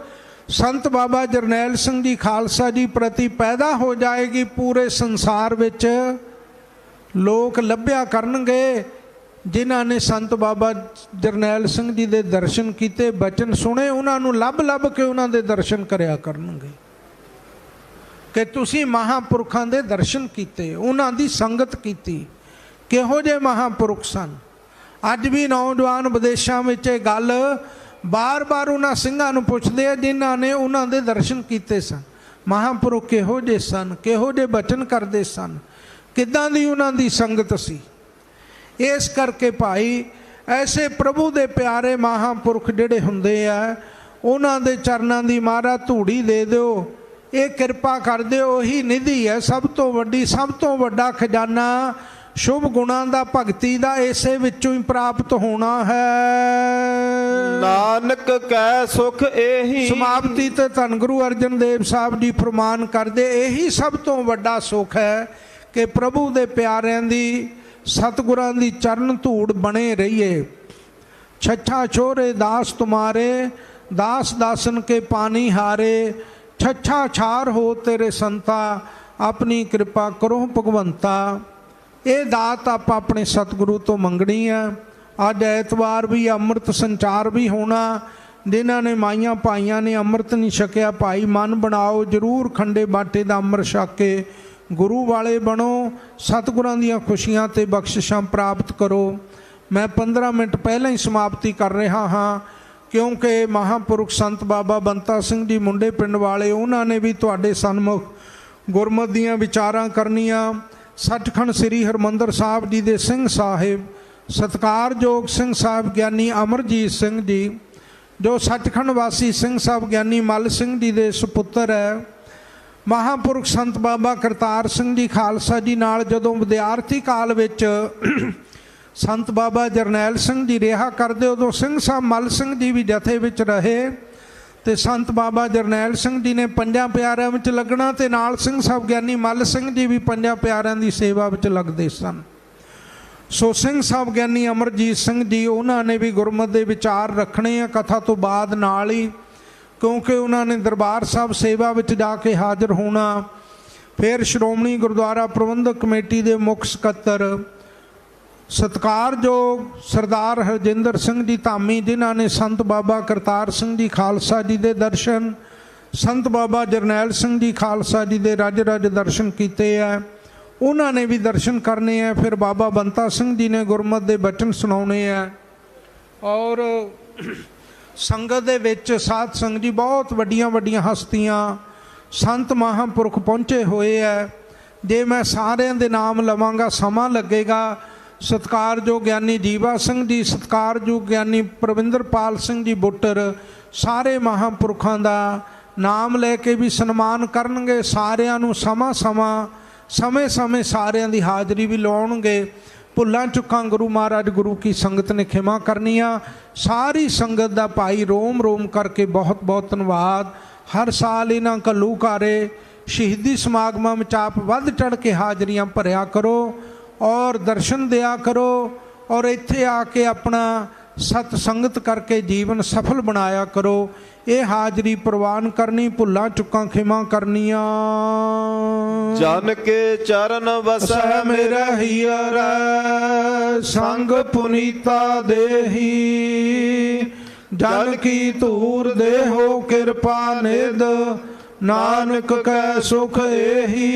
ਸੰਤ ਬਾਬਾ ਜਰਨੈਲ ਸਿੰਘ ਜੀ ਖਾਲਸਾ ਜੀ ਪ੍ਰਤੀ ਪੈਦਾ ਹੋ ਜਾਏਗੀ। ਪੂਰੇ ਸੰਸਾਰ ਵਿੱਚ ਲੋਕ ਲੱਭਿਆ ਕਰਨਗੇ ਜਿਨ੍ਹਾਂ ਨੇ ਸੰਤ ਬਾਬਾ ਜਰਨੈਲ ਸਿੰਘ ਜੀ ਦੇ ਦਰਸ਼ਨ ਕੀਤੇ, ਬਚਨ ਸੁਣੇ, ਉਹਨਾਂ ਨੂੰ ਲੱਭ ਲੱਭ ਕੇ ਉਹਨਾਂ ਦੇ ਦਰਸ਼ਨ ਕਰਿਆ ਕਰਨਗੇ ਕਿ ਤੁਸੀਂ ਮਹਾਂਪੁਰਖਾਂ ਦੇ ਦਰਸ਼ਨ ਕੀਤੇ, ਉਹਨਾਂ ਦੀ ਸੰਗਤ ਕੀਤੀ। ਕਿਹੋ ਜਿਹੇ ਮਹਾਂਪੁਰਖ ਸਨ। ਅੱਜ ਵੀ ਨੌਜਵਾਨ ਵਿਦੇਸ਼ਾਂ ਵਿੱਚ ਇਹ ਗੱਲ ਬਾਰ-ਬਾਰ ਉਹਨਾਂ ਸਿੰਘਾਂ ਨੂੰ ਪੁੱਛਦੇ ਆ ਜਿਨ੍ਹਾਂ ਨੇ ਉਹਨਾਂ ਦੇ ਦਰਸ਼ਨ ਕੀਤੇ ਸਨ। ਮਹਾਂਪੁਰਖ ਕਿਹੋ ਜਿਹੇ ਸਨ, ਕਿਹੋ ਜਿਹੇ ਬਚਨ ਕਰਦੇ ਸਨ, ਕਿੱਦਾਂ ਦੀ ਉਹਨਾਂ ਦੀ ਸੰਗਤ ਸੀ। ਇਸ ਕਰਕੇ ਭਾਈ ਐਸੇ ਪ੍ਰਭੂ ਦੇ ਪਿਆਰੇ ਮਹਾਂਪੁਰਖ ਜਿਹੜੇ ਹੁੰਦੇ ਆ, ਉਹਨਾਂ ਦੇ ਚਰਨਾਂ ਦੀ ਮਹਾਰਾਜ ਧੂੜੀ ਦੇ ਦਿਓ। ਇਹ ਕਿਰਪਾ ਕਰ ਦਿਓ। ਉਹੀ ਨਿਧੀ ਹੈ ਸਭ ਤੋਂ ਵੱਡੀ, ਸਭ ਤੋਂ ਵੱਡਾ ਖਜ਼ਾਨਾ ਸ਼ੁਭ ਗੁਣਾਂ ਦਾ, ਭਗਤੀ ਦਾ, ਇਸੇ ਵਿੱਚੋਂ ਹੀ ਪ੍ਰਾਪਤ ਹੋਣਾ ਹੈ। ਨਾਨਕ ਕੈ ਸੁਖ ਇਹੀ। ਸਮਾਪਤੀ ਤੇ ਧੰਨ ਗੁਰੂ ਅਰਜਨ ਦੇਵ ਸਾਹਿਬ ਜੀ ਫਰਮਾਨ ਕਰਦੇ, ਇਹੀ ਸਭ ਤੋਂ ਵੱਡਾ ਸੁਖ ਹੈ ਕਿ ਪ੍ਰਭੂ ਦੇ ਪਿਆਰਿਆਂ ਦੀ, ਸਤਿਗੁਰਾਂ ਦੀ ਚਰਨ ਧੂੜ ਬਣੇ ਰਹੀਏ। ਛੱਛਾ ਛੋਰੇ ਦਾਸ ਤੁਮਾਰੇ, ਦਾਸ ਦਾਸਨ ਕੇ ਪਾਣੀ ਹਾਰੇ, ਛੱਛਾ ਛਾਰ ਹੋ ਤੇਰੇ ਸੰਤਾ, ਆਪਣੀ ਕਿਰਪਾ ਕਰੋ ਭਗਵੰਤਾ। ਇਹ ਦਾਤ ਆਪਾਂ ਆਪਣੇ ਸਤਿਗੁਰੂ ਤੋਂ ਮੰਗਣੀ ਆ। ਅੱਜ ਐਤਵਾਰ ਵੀ ਅੰਮ੍ਰਿਤ ਸੰਚਾਰ ਵੀ ਹੋਣਾ। ਜਿਨ੍ਹਾਂ ਨੇ ਮਾਈਆਂ ਭਾਈਆਂ ਨੇ ਅੰਮ੍ਰਿਤ ਨਹੀਂ ਛਕਿਆ, ਭਾਈ ਮਨ ਬਣਾਓ, ਜ਼ਰੂਰ ਖੰਡੇ ਬਾਟੇ ਦਾ ਅੰਮ੍ਰਿਤ ਛਕ ਕੇ ਗੁਰੂ ਵਾਲੇ ਬਣੋ, ਸਤਿਗੁਰਾਂ ਦੀਆਂ ਖੁਸ਼ੀਆਂ ਤੇ ਬਖਸ਼ਿਸ਼ਾਂ ਪ੍ਰਾਪਤ ਕਰੋ। ਮੈਂ 15 ਮਿੰਟ ਪਹਿਲਾਂ ਹੀ ਸਮਾਪਤੀ ਕਰ ਰਿਹਾ ਹਾਂ, ਕਿਉਂਕਿ ਮਹਾਂਪੁਰਖ ਸੰਤ ਬਾਬਾ ਬੰਤਾ ਸਿੰਘ ਜੀ ਮੁੰਡੇ ਪਿੰਡ ਵਾਲੇ, ਉਹਨਾਂ ਨੇ ਵੀ ਤੁਹਾਡੇ ਸਨਮੁਖ ਗੁਰਮਤਿ ਦੀਆਂ ਵਿਚਾਰਾਂ ਕਰਨੀਆਂ। ਸੱਚਖੰਡ ਸ੍ਰੀ ਹਰਿਮੰਦਰ ਸਾਹਿਬ ਜੀ ਦੇ ਸਿੰਘ ਸਾਹਿਬ, ਸਤਿਕਾਰਯੋਗ ਸਿੰਘ ਸਾਹਿਬ ਗਿਆਨੀ ਅਮਰਜੀਤ ਸਿੰਘ ਜੀ, ਜੋ ਸੱਚਖੰਡ ਵਾਸੀ ਸਿੰਘ ਸਾਹਿਬ ਗਿਆਨੀ ਮੱਲ ਸਿੰਘ ਜੀ ਦੇ ਸੁਪੁੱਤਰ ਹੈ। ਮਹਾਂਪੁਰਖ ਸੰਤ ਬਾਬਾ ਕਰਤਾਰ ਸਿੰਘ ਜੀ ਖਾਲਸਾ ਜੀ ਨਾਲ ਜਦੋਂ ਵਿਦਿਆਰਥੀ ਕਾਲ ਵਿੱਚ ਸੰਤ ਬਾਬਾ ਜਰਨੈਲ ਸਿੰਘ ਜੀ ਰਿਹਾ ਕਰਦੇ, ਉਦੋਂ ਸਿੰਘ ਸਾਹਿਬ ਮੱਲ ਸਿੰਘ ਜੀ ਵੀ ਜਥੇ ਵਿੱਚ ਰਹੇ ਤੇ ਸੰਤ ਬਾਬਾ ਜਰਨੈਲ ਸਿੰਘ ਜੀ ਨੇ ਪੰਜਾਂ ਪਿਆਰਿਆਂ ਵਿੱਚ ਲੱਗਣਾ ਤੇ ਨਾਲ ਸਿੰਘ ਸਾਹਿਬ ਗਿਆਨੀ ਮੱਲ ਸਿੰਘ ਜੀ ਵੀ ਪੰਜਾਂ ਪਿਆਰਿਆਂ ਦੀ ਸੇਵਾ ਵਿੱਚ ਲੱਗਦੇ ਸਨ। ਸੋ ਸਿੰਘ ਸਾਹਿਬ ਗਿਆਨੀ ਅਮਰਜੀਤ ਸਿੰਘ ਜੀ, ਉਹਨਾਂ ਨੇ ਵੀ ਗੁਰਮਤਿ ਦੇ ਵਿਚਾਰ ਰੱਖਣੇ ਆ ਕਥਾ ਤੋਂ ਬਾਅਦ ਨਾਲ ਹੀ, ਕਿਉਂਕਿ ਉਹਨਾਂ ਨੇ ਦਰਬਾਰ ਸਾਹਿਬ ਸੇਵਾ ਵਿੱਚ ਜਾ ਕੇ ਹਾਜ਼ਰ ਹੋਣਾ। ਫਿਰ ਸ਼੍ਰੋਮਣੀ ਗੁਰਦੁਆਰਾ ਪ੍ਰਬੰਧਕ ਕਮੇਟੀ ਦੇ ਮੁੱਖ ਸਕੱਤਰ ਸਤਿਕਾਰਯੋਗ ਸਰਦਾਰ ਹਰਜਿੰਦਰ ਸਿੰਘ ਜੀ ਧਾਮੀ, ਜਿਨ੍ਹਾਂ ਨੇ ਸੰਤ ਬਾਬਾ ਕਰਤਾਰ ਸਿੰਘ ਜੀ ਖਾਲਸਾ ਜੀ ਦੇ ਦਰਸ਼ਨ, ਸੰਤ ਬਾਬਾ ਜਰਨੈਲ ਸਿੰਘ ਜੀ ਖਾਲਸਾ ਜੀ ਦੇ ਰਜ ਰਜ ਦਰਸ਼ਨ ਕੀਤੇ ਹੈ, ਉਹਨਾਂ ਨੇ ਵੀ ਦਰਸ਼ਨ ਕਰਨੇ ਹੈ। ਫਿਰ ਬਾਬਾ ਬੰਤਾ ਸਿੰਘ ਜੀ ਨੇ ਗੁਰਮਤਿ ਦੇ ਬਚਨ ਸੁਣਾਉਣੇ ਹੈ। ਔਰ ਸੰਗਤ ਦੇ ਵਿੱਚ ਸਾਧ ਸੰਗਤ ਜੀ ਬਹੁਤ ਵੱਡੀਆਂ ਵੱਡੀਆਂ ਹਸਤੀਆਂ ਸੰਤ ਮਹਾਂਪੁਰਖ ਪਹੁੰਚੇ ਹੋਏ ਹੈ। ਜੇ ਮੈਂ ਸਾਰਿਆਂ ਦੇ ਨਾਮ ਲਵਾਂਗਾ ਸਮਾਂ ਲੱਗੇਗਾ। ਸਤਿਕਾਰਯੋਗ ਗਿਆਨੀ ਜੀਵਾ ਸਿੰਘ ਜੀ, ਸਤਿਕਾਰਯੋਗ ਗਿਆਨੀ ਪ੍ਰਵਿੰਦਰਪਾਲ ਸਿੰਘ ਜੀ ਬੁੱਟਰ, ਸਾਰੇ ਮਹਾਂਪੁਰਖਾਂ ਦਾ ਨਾਮ ਲੈ ਕੇ ਵੀ ਸਨਮਾਨ ਕਰਨਗੇ। ਸਾਰਿਆਂ ਨੂੰ ਸਮੇਂ ਸਮੇਂ ਸਾਰਿਆਂ ਦੀ ਹਾਜ਼ਰੀ ਵੀ ਲਾਉਣਗੇ। ਭੁੱਲਾਂ ਚੁੱਕਾਂ ਗੁਰੂ ਮਹਾਰਾਜ ਗੁਰੂ ਕੀ ਸੰਗਤ ਨੇ ਖਿਮਾ ਕਰਨੀਆਂ। ਸਾਰੀ ਸੰਗਤ ਦਾ ਭਾਈ ਰੋਮ ਰੋਮ ਕਰਕੇ ਬਹੁਤ ਬਹੁਤ ਧੰਨਵਾਦ। ਹਰ ਸਾਲ ਇਹਨਾਂ ਘੱਲੂਘਾਰੇ ਸ਼ਹੀਦੀ ਸਮਾਗਮਾਂ ਵਿੱਚ ਆਪ ਵੱਧ ਚੜ੍ਹ ਕੇ ਹਾਜ਼ਰੀਆਂ ਭਰਿਆ ਕਰੋ ਔਰ ਦਰਸ਼ਨ ਦਿਆ ਕਰੋ ਔਰ ਇੱਥੇ ਆ ਕੇ ਆਪਣਾ ਸਤ ਸੰਗਤ ਕਰਕੇ ਜੀਵਨ ਸਫਲ ਬਣਾਇਆ ਕਰੋ। ਇਹ ਹਾਜ਼ਰੀ ਪ੍ਰਵਾਨ ਕਰਨੀ, ਭੁੱਲਾਂ ਚੁੱਕਾਂ ਖਿਮਾ ਕਰਨੀਆਂ। ਜਨ ਕੇ ਚਰਨ ਵਸੈ ਮੇਰਾ ਹੀਰ ਸੰਗ ਪੁਨੀਤਾ ਦੇਹੀ, ਜਨ ਕੀ ਧੂਰ ਦੇਹੋ ਕਿਰਪਾ ਨਿਧ, ਨਾਨਕ ਕੈ ਸੁਖ ਏਹੀ।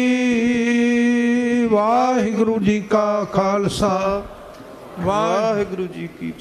ਵਾਹਿਗੁਰੂ ਜੀ ਕਾ ਖਾਲਸਾ, ਵਾਹਿਗੁਰੂ ਜੀ ਕੀ